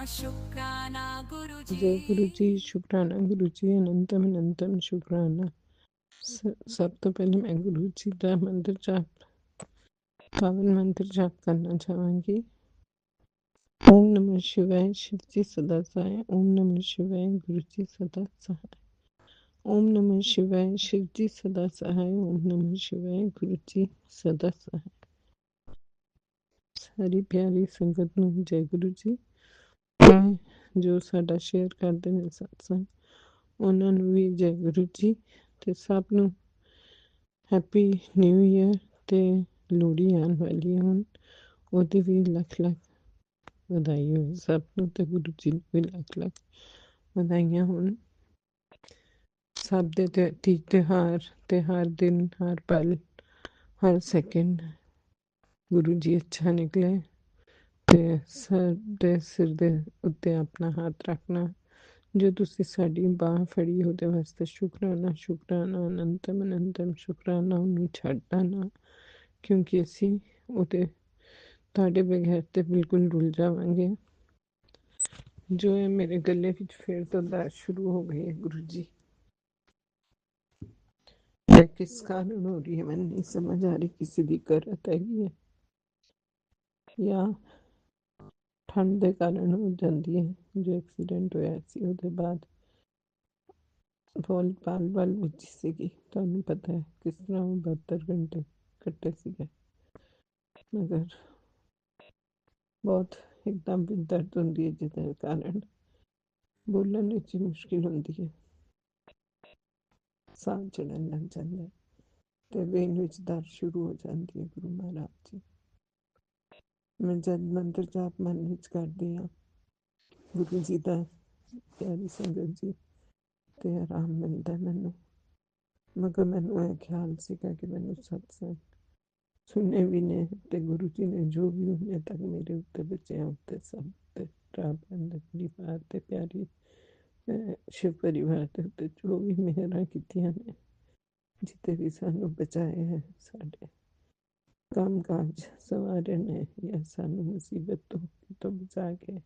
शुक्राना गुरुजी। जय गुरुजी, शुक्राना गुरुजी, अनंतम अनंतम शुक्राना। सब तो पहले मैं गुरुजी का मंत्र जाप, पावन मंत्र जाप करना चाहूँगी। ओम नमः शिवाय। शिवजी सदा सहाय। ओम नमः शिवाय। गुरुजी सदा सहाय। ओम नमः शिवाय। शिवजी सदा सहाय। ओम नमः शिवाय। गुरुजी सदा सहाय। सारी प्यारी संगत ਨੂੰ जय गुरु जी। मैं जो साडा शेयर करते हैं सत्संग, ਉਹਨਾਂ ਨੂੰ ਵੀ ਜੈ ਗੁਰੂ ਜੀ। ਤੇ ਸਭ ਨੂੰ ਹੈਪੀ ਨਿਊ ਈਅਰ ਤੇ ਲੋਹੜੀ ਆਉਣ ਵਾਲੀ ਹੈ ਹੁਣ, ਉਹਦੀ ਵੀ ਲੱਖ ਲੱਖ ਵਧਾਈ ਹੋਵੇ ਸਭ ਨੂੰ। ਤੇ ਗੁਰੂ ਜੀ ਨੂੰ ਵੀ ਲੱਖ ਲੱਖ ਵਧਾਈਆਂ ਹੋਣ। ਸਭ ਦੇ ਤਿਉਹਾਰ ਤੇ ਹਰ ਦਿਨ, ਹਰ ਪਲ, ਹਰ ਸੈਕਿੰਡ ਗੁਰੂ ਜੀ ਅੱਛਾ ਨਿਕਲੇ ਤੇ ਸਾਡੇ ਸਿਰ ਦੇ ਉੱਤੇ ਆਪਣਾ ਹੱਥ ਰੱਖਣਾ। ਜੋ ਤੁਸੀਂ ਸਾਡੀ ਬਾਂਹ ਫੜੀ ਉਹਦੇ ਵਾਸਤੇ ਸ਼ੁਕਰਾਨਾ, ਸ਼ੁਕਰਾਨਾ, ਅਨੰਤਮ ਅਨੰਤਮ ਸ਼ੁਕਰਾਨਾ। ਉਹਨੂੰ ਛੱਡਣਾ ਨਾ, ਕਿਉਂਕਿ ਅਸੀਂ ਉਹਦੇ ਤੁਹਾਡੇ ਬਗੈਰ ਤੇ ਬਿਲਕੁਲ ਰੁਲ ਜਾਵਾਂਗੇ। ਜੋ ਹੈ ਮੇਰੇ ਗਲੇ ਵਿੱਚ ਫਿਰ ਤੋਂ ਦਰਦ ਸ਼ੁਰੂ ਹੋ ਗਈ ਹੈ ਗੁਰੂ ਜੀ। ਇਹ ਕਿਸ ਕਾਰਨ ਹੋ ਰਹੀ ਹੈ ਮੈਨੂੰ ਨਹੀਂ ਸਮਝ ਆ ਰਹੀ। ਕਿਸੇ ਦੀ ਕਰਤ ਹੈਗੀ ਹੈ ਜਾਂ ਠੰਡ ਦੇ ਕਾਰਨ ਹੋ ਜਾਂਦੀ ਹੈ। ਜੋ ਐਕਸੀਡੈਂਟ ਹੋਇਆ ਸੀ ਉਹਦੇ ਬਾਅਦ ਫੋਲ ਪਾਲ ਵੱਲ ਵਿੱਚ ਸੀਗੀ। ਤੁਹਾਨੂੰ ਪਤਾ ਹੈ ਕਿਸ ਤਰ੍ਹਾਂ ਉਹ 72 ਘੰਟੇ ਕੱਟੇ ਸੀਗੇ, ਮਗਰ ਬਹੁਤ ਇੱਕਦਮ ਵੀ ਦਰਦ ਹੁੰਦੀ ਹੈ ਜਿਹਦੇ ਕਾਰਨ ਬੋਲਣ ਵਿੱਚ ਹੀ ਮੁਸ਼ਕਿਲ ਹੁੰਦੀ ਹੈ, ਸਾਹ ਚੜਨ ਲੱਗ ਜਾਂਦਾ ਹੈ ਤੇ ਵੇਨ ਵਿੱਚ ਦਰਦ ਸ਼ੁਰੂ ਹੋ ਜਾਂਦੀ ਹੈ। ਗੁਰੂ ਮਹਾਰਾਜ ਜੀ, ਮੈਂ ਜਦ ਮੰਤਰ ਜਾਪ ਮਨ ਵਿੱਚ ਕਰਦੀ ਹਾਂ ਗੁਰੂ ਜੀ ਦਾ, ਪਿਆਰੀ ਸੰਗਤ ਜੀ, ਤੇ ਆਰਾਮ ਮਿਲਦਾ ਮੈਨੂੰ। ਮਗਰ ਮੈਨੂੰ ਇਹ ਖਿਆਲ ਸੀਗਾ ਕਿ ਮੈਨੂੰ ਸਤਸੰਗ ਸੁਣੇ ਵੀ ਨੇ ਤੇ ਗੁਰੂ ਜੀ ਨੇ ਜੋ ਵੀ ਹੁਣੇ ਤੱਕ ਮੇਰੇ ਉੱਤੇ ਬੱਚਿਆਂ ਉੱਤੇ ਸਭ ਤੇ ਰਾਬੰਦ ਪਰਿਵਾਰ ਤੇ ਪਿਆਰੀ ਸ਼ਿਵ ਪਰਿਵਾਰ ਦੇ ਉੱਤੇ ਜੋ ਵੀ ਮਿਹਰਾਂ ਕੀਤੀਆਂ ਨੇ, ਜਿੱਤੇ ਵੀ ਸਾਨੂੰ ਬਚਾਏ ਹੈ, ਸਾਡੇ ਕੰਮ ਕਾਜ ਸਵਾਰੇ ਨੇ ਜਾਂ ਸਾਨੂੰ ਮੁਸੀਬਤ ਤੋਂ ਬਚਾ ਕੇ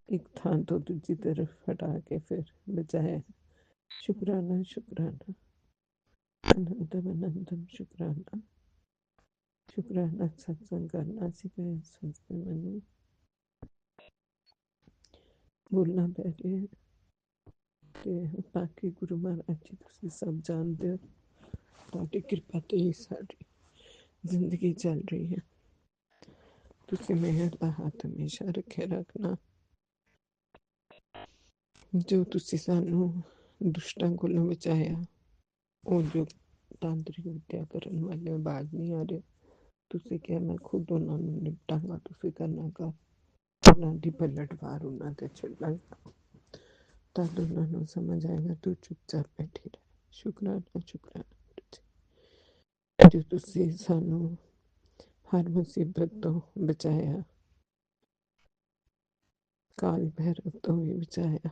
ਇੱਕ ਥਾਂ ਤੋਂ ਦੂਜੀ ਤਰਫ ਹਟਾ ਕੇ ਫਿਰ ਬਚਾਇਆ। ਸ਼ੁਕਰਾਨਾ, ਸ਼ੁਕਰਾਨਾ, ਅਨੰਤਮ ਅਨੰਤਮ ਸ਼ੁਕਰਾਨਾ। ਸ਼ੁਕਰਾਨਾ ਸਤਸੰਗ ਕਰਨਾ ਸਿਖਾਇਆ ਸੰਸਤੇ ਮੈਨੂੰ ਬੋਲਣਾ ਪੈ ਰਿਹਾ ਤੇ ਬਾਕੀ ਗੁਰੂ ਮਹਾਰਾਜ ਜੀ ਤੁਸੀਂ ਸਭ ਜਾਣਦੇ ਹੋ, ਤੁਹਾਡੀ ਕਿਰਪਾ ਤੇ ਹੀ ਸਾਡੀ ਜ਼ਿੰਦਗੀ ਚੱਲ ਰਹੀ ਹੈ। ਤੁਸੀਂ ਮਿਹਰ ਦਾ ਹੱਥ ਹਮੇਸ਼ਾ ਰੱਖੇ ਰੱਖਣਾ। ਜੋ ਤੁਸੀਂ ਸਾਨੂੰ ਦੁਸ਼ਟਾਂ ਕੋਲੋਂ ਬਚਾਇਆ, ਉਹ ਜੋ ਤਾਂਤਰਿਕ ਵਿਦਿਆ ਕਰਨ ਵਾਲੇ ਬਾਜ਼ ਨਹੀਂ ਆ ਰਹੇ, ਤੁਸੀਂ ਕਿਹਾ ਮੈਂ ਖੁਦ ਉਹਨਾਂ ਨੂੰ ਨਿਪਟਾਂਗਾ, ਤੁਸੀਂ ਕਰਨਾ ਕਰ, ਉਹਨਾਂ ਦੀ ਪਲਟਵਾਰ ਉਹਨਾਂ ਤੇ ਚੱਲਾਂਗਾ, ਤਦ ਉਹਨਾਂ ਨੂੰ ਸਮਝ ਆਏਗਾ। ਤੂੰ ਚੁੱਪਚਾਪ ਬੈਠੀ ਰਹਿ। ਸ਼ੁਕਰਾਨਾ, ਸ਼ੁਕਰਾਨਾ ਜੋ ਤੁਸੀਂ ਸਾਨੂੰ ਹਰ ਮੁਸੀਬਤ ਤੋਂ ਬਚਾਇਆ, ਕਾਲ ਭੈਰਵ ਤੋਂ ਵੀ ਬਚਾਇਆ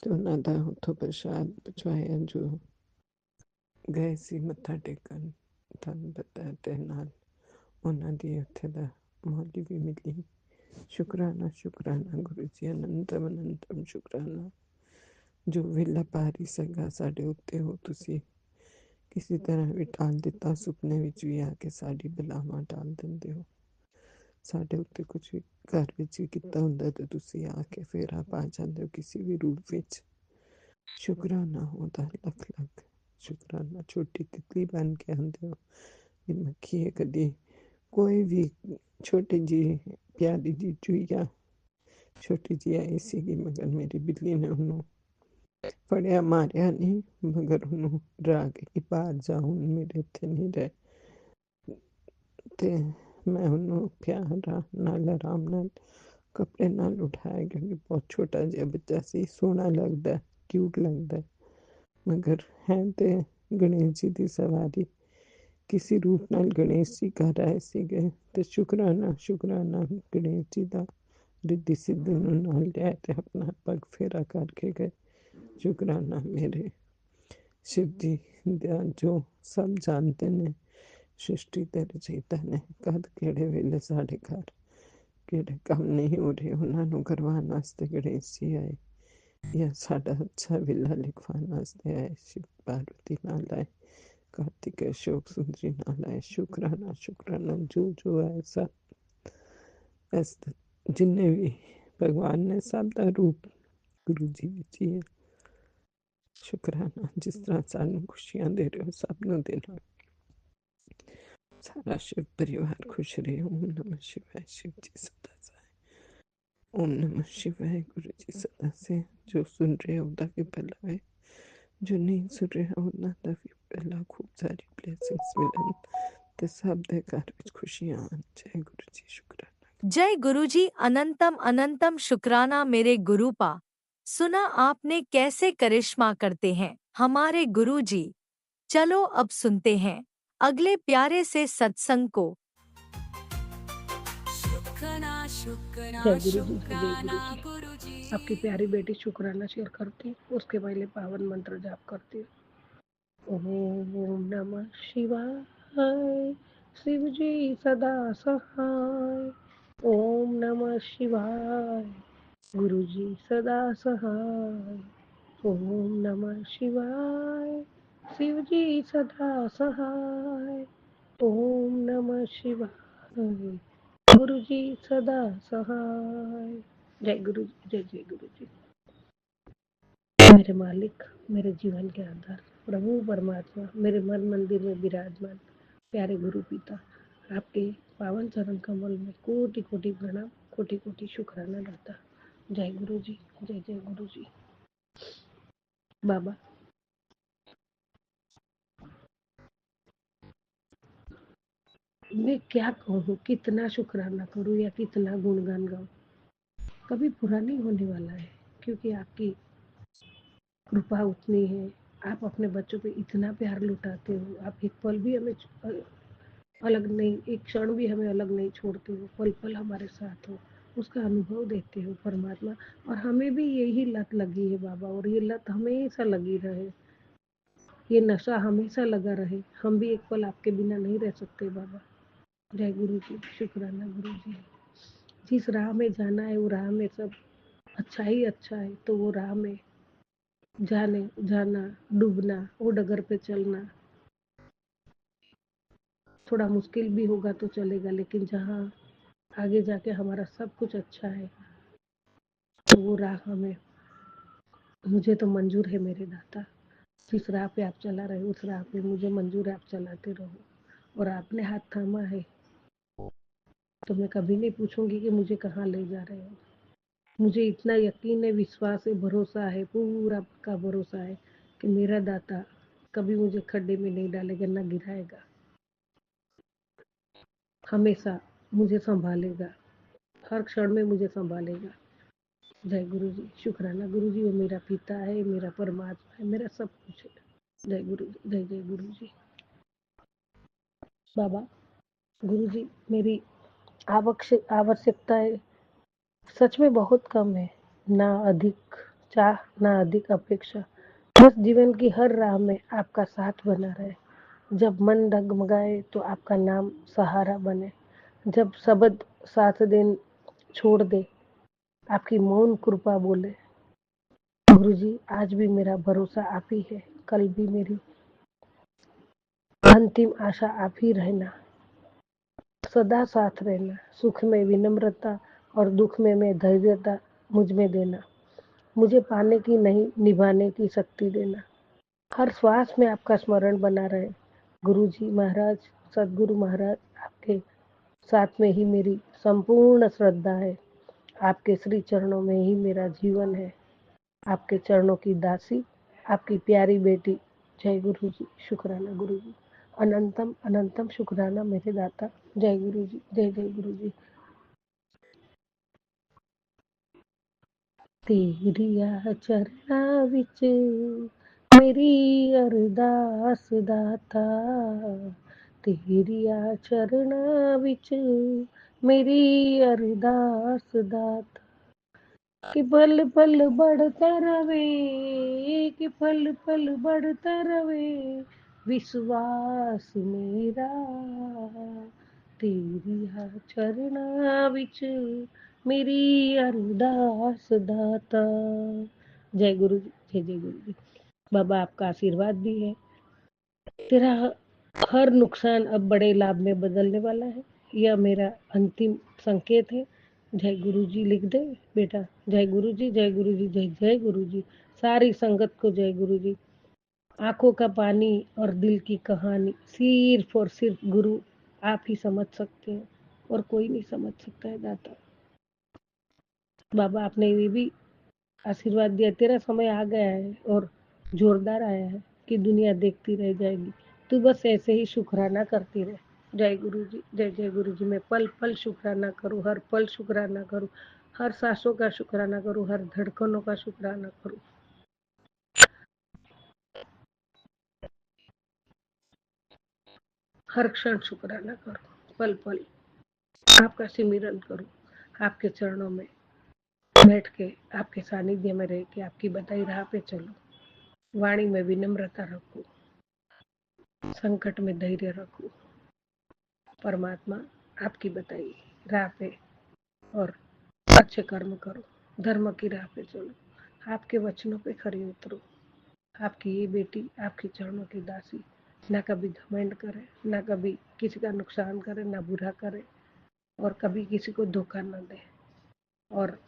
ਤੇ ਉਹਨਾਂ ਦਾ ਉੱਥੋਂ ਪ੍ਰਸ਼ਾਦ ਪਹੁੰਚਾਇਆ ਜੋ ਗਏ ਸੀ ਮੱਥਾ ਟੇਕਣ, ਤੁਹਾਨੂੰ ਪਤਾ ਤੇ ਨਾਲ ਉਹਨਾਂ ਦੀ ਉੱਥੇ ਦਾ ਮੌਲੀ ਵੀ ਮਿਲੀ। ਸ਼ੁਕਰਾਨਾ, ਸ਼ੁਕਰਾਨਾ ਗੁਰੂ ਜੀ, ਅਨੰਤਮ ਅਨੰਤਮ ਸ਼ੁਕਰਾਨਾ। ਜੋ ਵੇਲਾ ਪਾਰੀ ਸੰਗਾ ਸਾਡੇ ਉੱਤੇ ਹੋ ਤੁਸੀਂ ਕਿਸੇ ਤਰ੍ਹਾਂ ਵੀ ਟਾਲ ਦਿੱਤਾ, ਸੁਪਨੇ ਵਿੱਚ ਵੀ ਆ ਕੇ ਸਾਡੀ ਬਲਾਵਾਂ ਟਾਲ ਦਿੰਦੇ ਹੋ। ਸਾਡੇ ਉੱਤੇ ਕੁਝ ਵੀ ਘਰ ਵਿੱਚ ਵੀ ਕੀਤਾ ਹੁੰਦਾ ਤੇ ਤੁਸੀਂ ਆ ਕੇ ਫੇਰ ਆਪ ਆ ਜਾਂਦੇ ਹੋ ਕਿਸੇ ਵੀ ਰੂਪ ਵਿੱਚ। ਸ਼ੁਕਰਾਨਾ ਉਹਦਾ ਲੱਖ ਲੱਖ ਸ਼ੁਕਰਾਨਾ। ਛੋਟੀ ਤਿਤਲੀ ਬਣ ਕੇ ਆਉਂਦੇ ਹੋ, ਮੱਖੀ ਕਦੀ ਕੋਈ ਵੀ ਛੋਟੀ ਜੀ ਪਿਆਰੀ ਜੀ ਚੂਹੀਆ ਛੋਟੀ ਜੀ ਆਈ ਸੀਗੀ, ਮਗਰ ਮੇਰੀ ਬਿੱਲੀ ਨੇ ਉਹਨੂੰ ਫੜਿਆ, ਮਾਰਿਆ ਨਹੀਂ, ਮਗਰ ਉਹਨੂੰ ਡਰਾ ਕੇ ਕਿ ਬਾਹਰ ਜਾ, ਹੁਣ ਮੇਰੇ ਇੱਥੇ ਨਹੀਂ ਰਹਿ, ਤੇ ਮੈਂ ਉਹਨੂੰ ਪਿਆਰ ਨਾਲ ਆਰਾਮ ਨਾਲ ਕੱਪੜੇ ਨਾਲ ਉਠਾਇਆ, ਕਿਉਂਕਿ ਬਹੁਤ ਛੋਟਾ ਜਿਹਾ ਬੱਚਾ ਸੀ, ਸੋਹਣਾ ਲੱਗਦਾ, ਕਿਊਟ ਲੱਗਦਾ, ਮਗਰ ਹੈ ਤੇ ਗਣੇਸ਼ ਜੀ ਦੀ ਸਵਾਰੀ ਕਿਸੇ ਰੂਪ ਨਾਲ ਗਣੇਸ਼ ਜੀ ਘਰ ਆਏ ਸੀਗੇ ਤੇ ਸ਼ੁਕਰਾਨਾ, ਸ਼ੁਕਰਾਨਾ ਗਣੇਸ਼ ਜੀ ਦਾ ਰਿੱਧੀ ਸਿੱਧੀ ਨੂੰ ਨਾਲ ਲਿਆ ਤੇ ਆਪਣਾ ਪਗ ਫੇਰਾ ਕਰਕੇ ਗਏ। ਸ਼ੁਕਰਾਨਾ ਮੇਰੇ शिव जी जो सब जानते ने, सृष्टि ते रचयिता ने, कद केड़े वेले साढ़े घर केड़े काम नहीं हो रहे उन्होंने करवाने वास्ते गणेश जी आए, या साड़ा अच्छा वेला लिखवाने वास्ते आए। शिव पार्वती नाल आए, कार्तिक अशोक सुंदरी नाल आए। शुकराना, शुकराना जो जो आए सब इस जिन्ने भी भगवान ने सब का रूप गुरु जी विच ही है। शुकराना जिस तरह सानू खुशियां दे रहे हो सब नू देना, सारा शिव परिवार खुश रहे। ओम नमः शिवाय। शिव जी सदा सहाय। ओम नमः शिवाय। गुरु जी सदा से जो सुन रहे हो उनका भी भला है, जो नहीं सुन रहे हो उनका भी भला, खूब सारी ब्लेसिंग्स मिलन ते सब दे घर विच खुशियां आन। जय गुरु जी। शुकराना। जय गुरुजी। अनंतम अनंतम शुक्राना मेरे गुरुपा। सुना आपने कैसे करिश्मा करते हैं हमारे गुरुजी। चलो अब सुनते हैं अगले प्यारे से सत्संग को। जय गुरु जी, जय गुरु जी। आपकी प्यारी बेटी शुक्राना शेयर करती हूँ, उसके पहले पावन मंत्र जाप करती हूँ। ओम नमः शिवाय, शिव जी सदा सहाय। ओम नमः शिवाय, गुरु जी सदा सहाय। ओम नमः शिवाय, शिव जी सदा सहाय। ओम नमः शिवाय, गुरु जी सदा सहाय। जय गुरु जी, जय जय गुरु जी। मेरे मालिक, मेरे जीवन के आधार, प्रभु परमात्मा, मेरे मन मंदिर में विराजमान प्यारे गुरु पिता, आपके पावन चरण कमल में कोटि कोटि प्रणाम, कोटि कोटि शुक्राना रहता। जय गुरु जी, जय जय गुरु जी। बाबा, मैं क्या कहूँ, कितना शुक्राना करूँ या कितना गुणगान गाऊँ, कभी पूरा नहीं होने वाला है, क्योंकि आपकी कृपा उतनी है। आप अपने बच्चों पे इतना प्यार लुटाते हो, आप एक पल भी हमें अलग नहीं, एक क्षण भी हमें अलग नहीं छोड़ते हो, पल पल हमारे साथ हो, उसका अनुभव देते हो परमात्मा। और हमें भी यही लत लगी है बाबा, और ये लत हमेशा लगी रहे, ये नशा हमेशा लगा रहे। हम भी एक पल आपके बिना नहीं रह सकते बाबा। जय गुरु जी, शुक्राना गुरु जी। जिस राह में जाना है वो राह में सब अच्छा ही अच्छा है, तो वो राह में जाना, डूबना, वो डगर पे चलना थोड़ा मुश्किल भी होगा तो चलेगा, लेकिन जहाँ आगे जाके हमारा सब कुछ अच्छा है, तो वो राह हमें, मुझे तो मंजूर है मेरे दाता। जिस राह पे आप चला रहे उस राह पे मुझे मंजूर है, आप चलाते रहो। और आपने हाथ थामा है तो मैं कभी नहीं पूछूंगी कि मुझे कहाँ ले जा रहे हो। मुझे इतना यकीन है, विश्वास है, भरोसा है, पूरा पक्का भरोसा है कि मेरा दाता कभी मुझे खड्डे में नहीं डालेगा, ना गिराएगा, हमेशा मुझे संभालेगा, हर क्षण में मुझे संभालेगा। जय गुरु जी, शुक्राना गुरु जी, वो मेरा पिता है, मेरा परमात्मा है, मेरा सब कुछ है। जय गुरु जी, जय जय गुरु जी। बाबा, गुरु जी, मेरी आवश्यकताएं सच में बहुत कम है, ना अधिक चाह, ना अधिक अपेक्षा। बस जीवन की हर राह में आपका साथ बना रहे। जब मन डगमगाए तो आपका नाम सहारा बने। जब शब्द साथ देन छोड़ दे, आपकी मौन कृपा बोले। गुरु जी, आज भी मेरा भरोसा आप ही है, कल भी मेरी अंतिम आशा आप ही रहना, सदा साथ रहना। सुख में विनम्रता और दुख में मैं धैर्यता मुझ में देना। मुझे पाने की नहीं, निभाने की शक्ति देना। हर श्वास में आपका स्मरण बना रहे। गुरु जी महाराज, सदगुरु महाराज, आपके साथ में ही मेरी संपूर्ण श्रद्धा है। आपके श्री चरणों में ही मेरा जीवन है। आपके चरणों की दासी, आपकी प्यारी बेटी। जय गुरु जी, शुक्राना गुरु जी। अनंतम अनंतम शुक्राना मेरे दाता। जय गुरु जी, जय जय गुरु जी। तेरिया चरना विच मेरी अरदास दाता, तेरिया चरना विच मेरी अरदास दाता। कि पल पल बढ़ता रवे, कि पल पल बढ़ता रवे विश्वास मेरा, तेरी चरना विच मेरी अरदास दाता। जय गुरु जी, जय जय गुरु जी। बाबा, आपका आशीर्वाद भी है। तेरा हर नुकसान अब बड़े लाभ में बदलने वाला है, यह मेरा अंतिम संकेत है। जय गुरु जी लिख दे बेटा। जय गुरु जी, जय गुरु जी, जय जय गुरु जी। सारी संगत को जय गुरु जी। आंखों का पानी और दिल की कहानी सिर्फ और सिर्फ गुरु आप ही समझ सकते हैं, और कोई नहीं समझ सकता है दाता। बाबा, आपने ये भी आशीर्वाद दिया, तेरा समय आ गया है और जोरदार आया है कि दुनिया देखती रह जाएगी, तू बस ऐसे ही शुक्राना करती रहे। जय गुरु जी, जय जय गुरु जी। मैं पल पल शुक्राना करूँ, हर पल शुक्राना करूँ, हर सांसों का शुक्राना करूँ, हर धड़कनों का शुक्राना करूँ। हर क्षण शुक्राना करूँ, पल पल आपका सिमरन करूँ, आपके चरणों में बैठ के, आपके सानिध्य में रह के, आपकी बताई राह पे चलो। वाणी में विनम्रता रखो, संकट में धैर्य रखो। परमात्मा आपकी बताई राह पे और अच्छे कर्म करो, धर्म की राह पे चलो, आपके वचनों पे खरी उतरो। आपकी ये बेटी आपके चरणों की दासी, ना कभी घमंड करे, ना कभी किसी का नुकसान करे, ना बुरा करे, और कभी किसी को धोखा न दे, और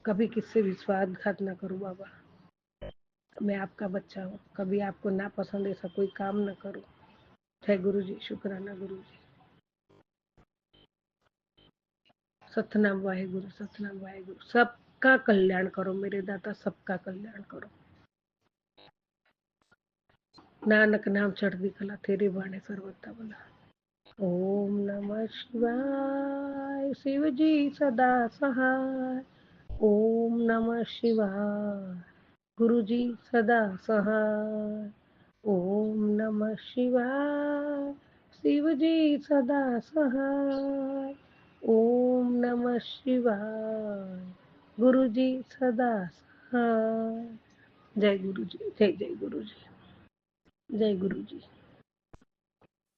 कभी किससे विश्वासघात न करूं। बाबा, मैं आपका बच्चा हूँ, कभी आपको ना पसंद ऐसा कोई काम न करूं। जय गुरु जी, शुक्राना गुरु जी। सतनाम वाहेगुरु, सतनाम वाहेगुरु। सबका कल्याण करो मेरे दाता, सबका कल्याण करो। नानक नाम चढ़दी कला, तेरे बाणे सर्वथा भला। ओम नमः शिवाय, शिव जी सदा सहाय। ओम नमः शिवाय, गुरु जी सदा सहाय। ओम नमः शिवाय, शिव जी सदा सहाय। ओम नमः शिवाय, गुरु जी सदा सहाय। जय गुरु जी, जय जय गुरु जी, जय गुरु जी।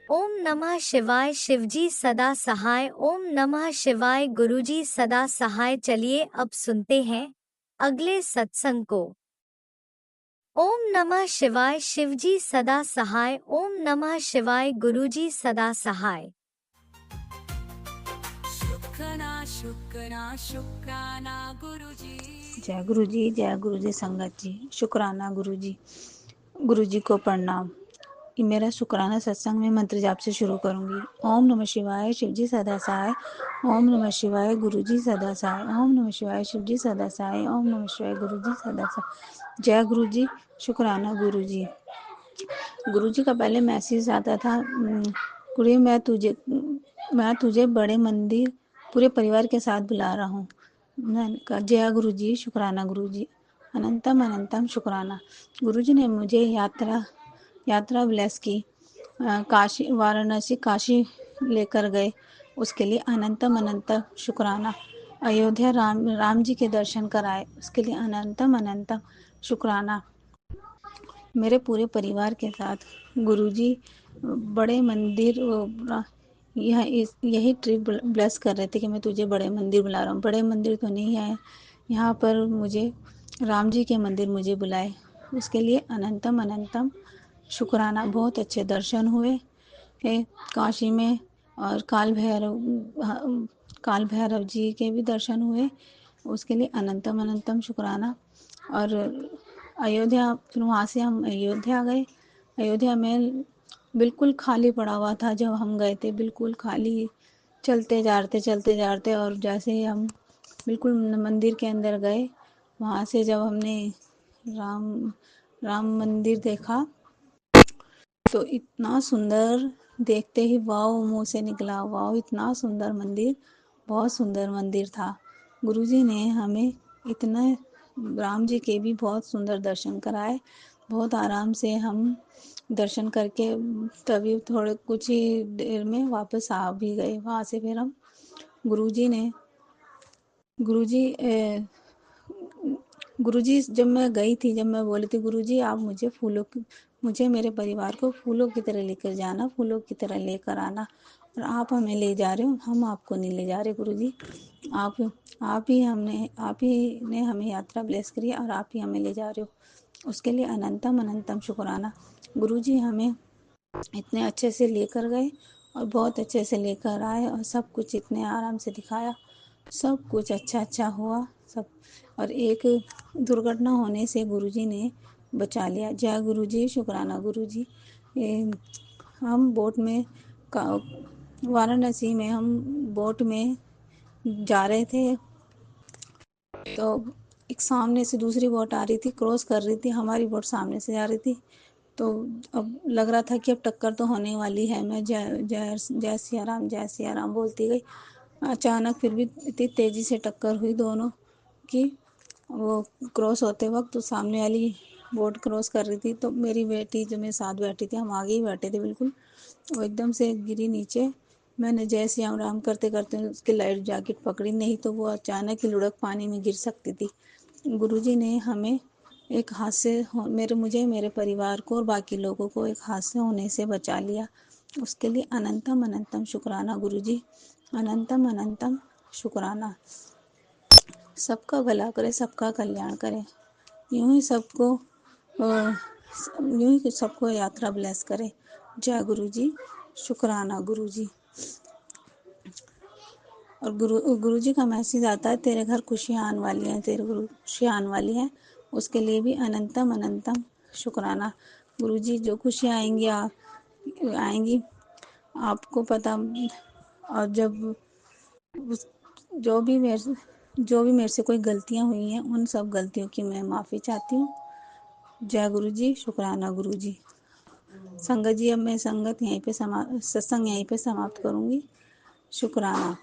ओम नमः शिवाय, शिवजी सदा सहाय। ओम नमः शिवाय, गुरुजी सदा सहाय। चलिए अब सुनते हैं अगले सत्संग को। ओम नमः शिवाय, शिवजी सदा सहाय। ओम नमः शिवाय, गुरुजी सदा सहाय। शुक्राना शुक्राना शुक्राना गुरुजी। जय गुरु जी, जय गुरु जी संगत जी, शुक्राना गुरु जी। गुरु जी को प्रणाम। ये मेरा शुक्राना सत्संग में मंत्र जाप से शुरू करूंगी। ओम नमः शिवाय, शिव जी सदा सहाय। ओम नमः शिवाय, गुरु जी सदा सहाय। ओम नमः शिवाय, शिव जी सदा सहाय। ओम नमः शिवाय, गुरु जी सदा सहाय। जय गुरु जी, शुक्राना गुरु जी। गुरु जी का पहले मैसेज आता था, गुरु मैं तुझे बड़े मंदिर पूरे परिवार के साथ बुला रहा हूँ। मैंने कहा जय गुरु जी, शुक्राना गुरु जी, अनंतम अनंतम शुक्राना। गुरु जी ने मुझे यात्रा ब्लेस की, काशी वाराणसी काशी लेकर गए, उसके लिए अनंतम अनंतम शुक्राना। अयोध्या राम जी के दर्शन कराए, उसके लिए अनंतम अनंतम शुक्राना। मेरे पूरे परिवार के साथ गुरुजी बड़े मंदिर यही ट्रिप ब्लेस कर रहे थे कि मैं तुझे बड़े मंदिर बुला रहा हूँ। बड़े मंदिर तो नहीं है यहाँ पर, मुझे राम जी के मंदिर मुझे बुलाए, उसके लिए अनंतम अनंतम शुक्राना। बहुत अच्छे दर्शन हुए है काशी में, और काल भैरव जी के भी दर्शन हुए, उसके लिए अनंतम अनंतम शुक्राना। और अयोध्या, फिर वहाँ से हम अयोध्या गए। अयोध्या में बिल्कुल खाली पड़ा हुआ था जब हम गए थे, बिल्कुल खाली। चलते जा रहे और जैसे ही हम बिल्कुल मंदिर के अंदर गए, वहाँ से जब हमने राम मंदिर देखा तो इतना सुंदर, देखते ही वाव मुंह से निकला, वाव इतना सुंदर मंदिर, बहुत सुंदर मंदिर था। गुरुजी ने हमें इतना, राम जी के भी बहुत सुंदर दर्शन कराए। बहुत आराम से हम दर्शन करके तभी थोड़े कुछ ही देर में वापस आ भी गए वहाँ से। फिर हम गुरुजी जब मैं गई थी, जब मैं बोली थी गुरुजी आप मुझे मेरे परिवार को फूलों की तरह लेकर जाना, फूलों की तरह लेकर आना, और आप हमें ले जा रहे हो, हम आपको नहीं ले जा रहे गुरुजी। आप ही ने हमें यात्रा ब्लेस करी और आप ही हमें ले जा रहे हो, उसके लिए अनंतम अनंतम शुक्राना। गुरुजी हमें इतने अच्छे से लेकर गए और बहुत अच्छे से लेकर आए, और सब कुछ इतने आराम से दिखाया, सब कुछ अच्छा हुआ सब। और एक दुर्घटना होने से गुरुजी ने बचा लिया। जय गुरुजी, शुक्राना गुरुजी। हम बोट में वाराणसी में हम बोट में जा रहे थे, तो एक सामने से दूसरी बोट आ रही थी, क्रॉस कर रही थी, हमारी बोट सामने से जा रही थी। तो अब लग रहा था कि अब टक्कर तो होने वाली है। मैं जय जय जय सिया राम बोलती गई। अचानक फिर भी इतनी तेजी से टक्कर हुई दोनों की। वो क्रॉस होते वक्त तो सामने वाली बोट क्रॉस कर रही थी, तो मेरी बेटी जो मेरे साथ बैठी थी, हम आगे ही बैठे थे बिल्कुल, वो एकदम से गिरी नीचे, मैंने जय श्री राम राम करते करते उसकी लाइफ जैकेट पकड़ी, नहीं तो वो अचानक ही लुढ़क पानी में गिर सकती थी। गुरुजी ने हमें एक हादसे मुझे, मेरे परिवार को और बाकी लोगों को एक हादसे होने से बचा लिया। उसके लिए अनंतम अनंतम शुक्राना गुरुजी, अनंतम अनंतम शुक्राना। सबका भला करे, सबका कल्याण करे, यूं ही सबको यूं ही सबको यात्रा ब्लेस करे। जय गुरुजी, शुक्राना गुरुजी। और गुरुजी का मैसेज आता है, तेरे घर खुशियाँ आने वाली हैं, तेरे घर खुशियाँ आने वाली हैं। उसके लिए भी अनंतम अनंतम शुक्राना गुरुजी। जो खुशियाँ आएंगी आपको पता। और जो भी मेरे से कोई गलतियाँ हुई हैं, उन सब गलतियों की मैं माफ़ी चाहती हूँ। जय गुरुजी, शुक्राना गुरुजी। संगत जी, अब मैं सत्संग यहीं पे समाप्त करूँगी। शुक्राना।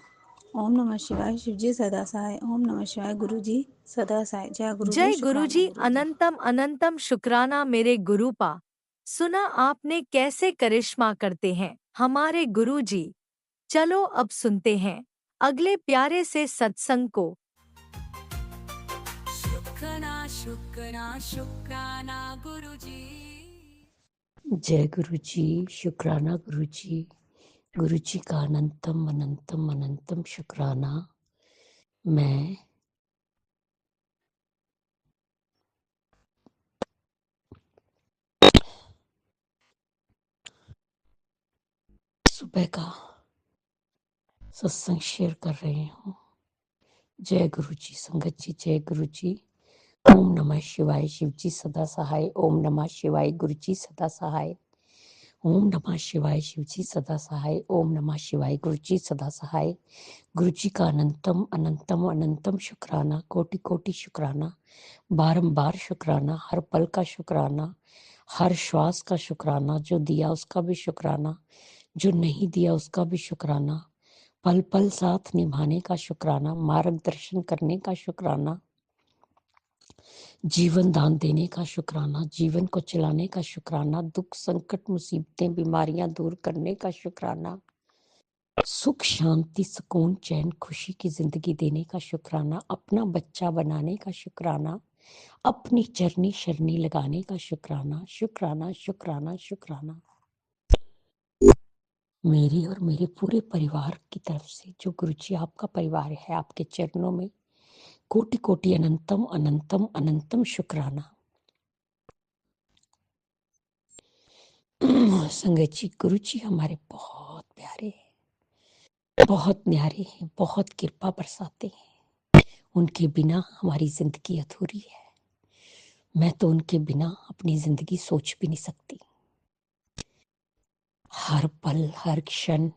ओम नमः शिवाय। शिव जी सदा सहाय। ओम नमः शिवाय। गुरु जी सदा सहाय। जय गुरु जी, जय शुक्राना गुरुजी, गुरु जी। अनंतम अनंतम शुक्राना मेरे गुरुपा। सुना आपने कैसे करिश्मा करते हैं हमारे गुरुजी। चलो अब सुनते हैं अगले प्यारे से सत्संग को। शुक्राना शुक्राना शुक्राना गुरुजी। जय गुरु जी, शुक्राना गुरु जी। गुरु जी का अनंतम अनंतम अनंतम शुक्राना। मैं सुबह का सत्संग शेयर कर रही हूँ। जय गुरु जी संगत जी, जय गुरु जी। ओम नमः शिवाय। शिव जी सदा सहाय। ओम नमः शिवाय। गुरु जी सदा सहाय। ओम नमः शिवाय। शिव जी सदा सहाय। ओम नमः शिवाय। गुरु जी सदा सहाय। गुरु जी का अनंतम अनंतम अनंतम शुक्राना, कोटि कोटि शुक्राना, बारंबार शुक्राना, हर पल का शुक्राना, हर श्वास का शुक्राना। जो दिया उसका भी शुक्राना, जो नहीं दिया उसका भी शुक्राना। पल पल साथ निभाने का शुक्राना, मार्गदर्शन करने का शुक्राना, जीवन दान देने का शुक्राना, जीवन को चलाने का शुक्राना, दुख संकट मुसीबतें बीमारियां दूर करने का शुक्राना, सुख शांति सुकून चैन खुशी की जिंदगी देने का शुक्राना, अपना बच्चा बनाने का शुक्राना, अपनी चरनी शरनी लगाने का शुक्राना। शुक्राना शुक्राना शुक्राना। मेरी और मेरे पूरे परिवार की तरफ से, जो गुरुजी आपका परिवार है, आपके चरणों में कोटि कोटि अनंतम अनंतम अनंतम शुक्राना। संगत जी, गुरुजी हमारे बहुत प्यारे हैं, बहुत न्यारे हैं, बहुत कृपा बरसाते हैं। उनके बिना हमारी जिंदगी अधूरी है। मैं तो उनके बिना अपनी जिंदगी सोच भी नहीं सकती। हर पल हर क्षण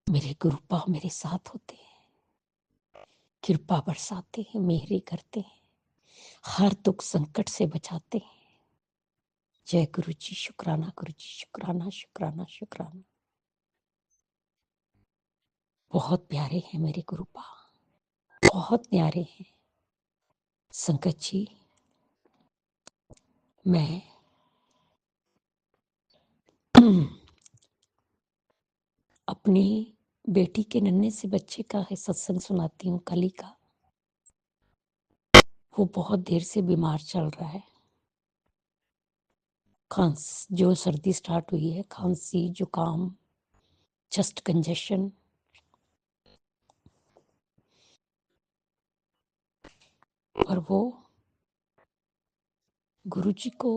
मेरे गुरुपा मेरे साथ होते हैं, कृपा बरसाते हैं, मेहरे करते हैं, हर दुख संकट से बचाते हैं। जय गुरु जी, शुक्राना गुरु जी, शुक्राना शुक्राना शुक्राना। बहुत प्यारे हैं मेरे गुरुपा, बहुत प्यारे हैं। संगत जी, मैं अपनी बेटी के नन्हे से बच्चे का है सत्संग सुनाती हूँ, कली का। वो बहुत देर से बीमार चल रहा है। जो सर्दी स्टार्ट हुई है, खांसी जुकाम चेस्ट कंजेशन, और वो गुरुजी को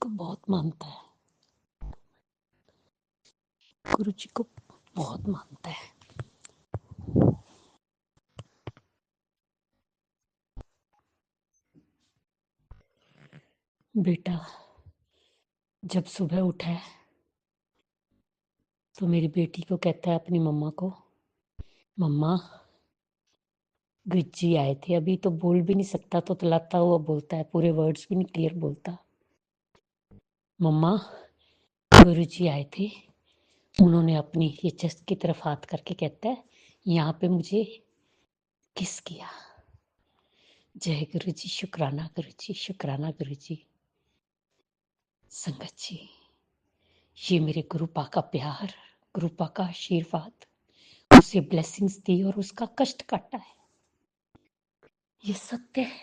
बहुत मानता है, गुरुजी को बहुत मानता है। बेटा जब सुबह उठा है तो मेरी बेटी को कहता है अपनी मम्मा को, मम्मा गुरुजी आए थे। अभी तो बोल भी नहीं सकता, तो तलाता हुआ बोलता है, पूरे वर्ड्स भी नहीं क्लियर बोलता। मम्मा गुरुजी आए थे, उन्होंने अपनी ये चेस्ट की तरफ हाथ करके कहता है, यहाँ पे मुझे किस किया। जय गुरु जी, शुक्राना गुरु जी, शुक्राना गुरु जी। संगत जी, ये मेरे गुरुपा का प्यार, गुरुपा का आशीर्वाद, उसे ब्लेसिंग्स दी और उसका कष्ट काटा है। ये सत्य है,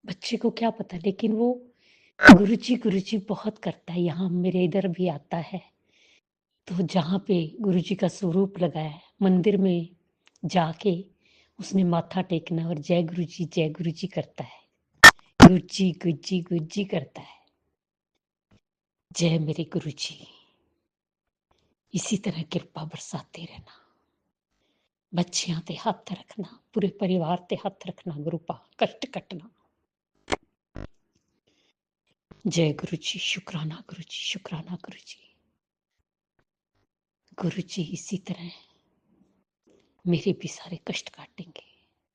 बच्चे को क्या पता, लेकिन वो गुरुजी बहुत करता है। यहाँ मेरे इधर भी आता है, तो जहाँ पे गुरुजी का स्वरूप लगाया है मंदिर में जाके उसने माथा टेकना और जय गुरुजी करता है। गुरुजी करता है। जय मेरे गुरुजी, इसी तरह कृपा बरसाते रहना। बच्चियां ते हथ रखना, पूरे परिवार ते हथ रखना, गुरुपा कष्ट कटना। जय गुरुजी, शुक्राना गुरुजी, शुक्राना गुरुजी। गुरुजी इसी तरह मेरे भी सारे कष्ट काटेंगे,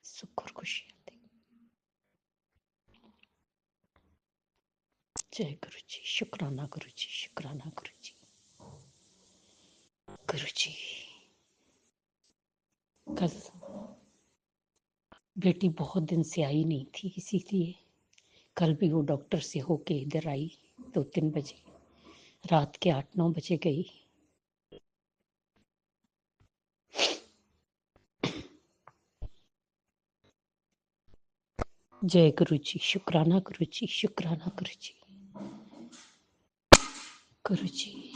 सुख और खुशियां देंगे। जय गुरुजी, शुक्राना गुरुजी, शुक्राना गुरुजी। गुरुजी, कल बेटी बहुत दिन से आई नहीं थी, इसीलिए कल भी वो डॉक्टर से होके इधर आई 2-3 बजे, रात के 8-9 बजे गई। जय गुरुजी, शुक्राना गुरुजी, शुक्राना गुरुजी। गुरुजी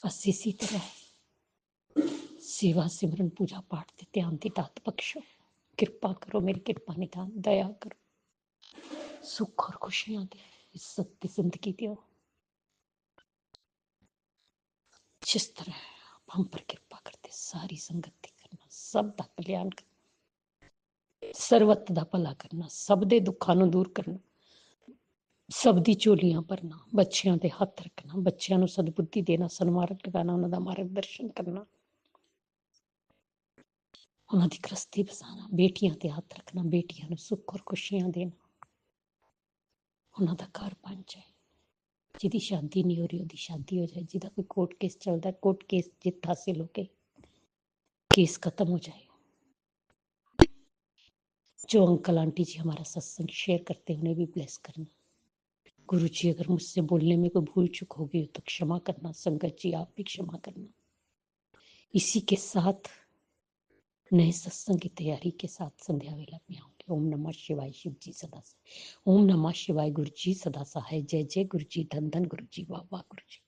बस इसी तरह सेवा सिमरन पूजा पाठ ते ध्यान दी दात बख्शो, कृपा करो, मेरी कृपा निधान, दया करो, सुख और खुशियां दे, इज्जत की जिंदगी दो। जिस तरह आप हम पर कृपा करते, सारी संगति करना, सब दा कल्याण करना, सर्वत दा भला करना, सब दे दुखां नूं दूर करना, सब दी ਝੋਲੀਆਂ ਭਰਨਾ, ਬੱਚਿਆਂ ਦੇ ਹੱਥ ਰੱਖਣਾ, ਬੱਚਿਆਂ ਨੂੰ ਸਦਬੁੱਧੀ ਦੇਣਾ, ਸਨਮਾਰਗ ਲਗਾਣਾ, ਉਹਨਾਂ ਦਾ ਮਾਰਗਦਰਸ਼ਨ ਕਰਨਾ, ਉਹਨਾਂ ਦੀ ਗ੍ਰਸਤੀ ਬਸਾਣਾ, ਬੇਟੀਆਂ ਤੇ ਹੱਥ ਰੱਖਣਾ, ਬੇਟੀਆਂ ਨੂੰ ਸੁੱਖ ਔਰ ਖੁਸ਼ੀਆਂ ਦੇਣਾ, ਉਹਨਾਂ ਦਾ ਘਰ ਬਣ ਜਾਏ। ਜਿਹਦੀ ਸ਼ਾਦੀ ਨਹੀਂ ਹੋ ਰਹੀ ਉਹਦੀ ਸ਼ਾਦੀ ਹੋ ਜਾਏ, ਜਿਹਦਾ ਕੋਈ ਕੋर्ट केस चलता है कोर्ट केस जित हासिल हो के केस खत्म हो जाए। जो अंकल आंटी जी हमारा सत्संग शेयर करते हैं उन्हें भी ब्लेस करना। गुरु जी अगर मुझसे बोलने में कोई भूल चूक होगी तो क्षमा करना, संगत जी आप भी क्षमा करना। इसी के साथ नए सत्संग की तैयारी के साथ संध्या वेला में आऊंगी। ओम नमः शिवाय, शिव जी सदा सहाय। ओम नमः शिवाय, गुरु जी सदा सहाय। जय जय गुरु जी, धन धन गुरु जी, वाह वाह गुरु जी।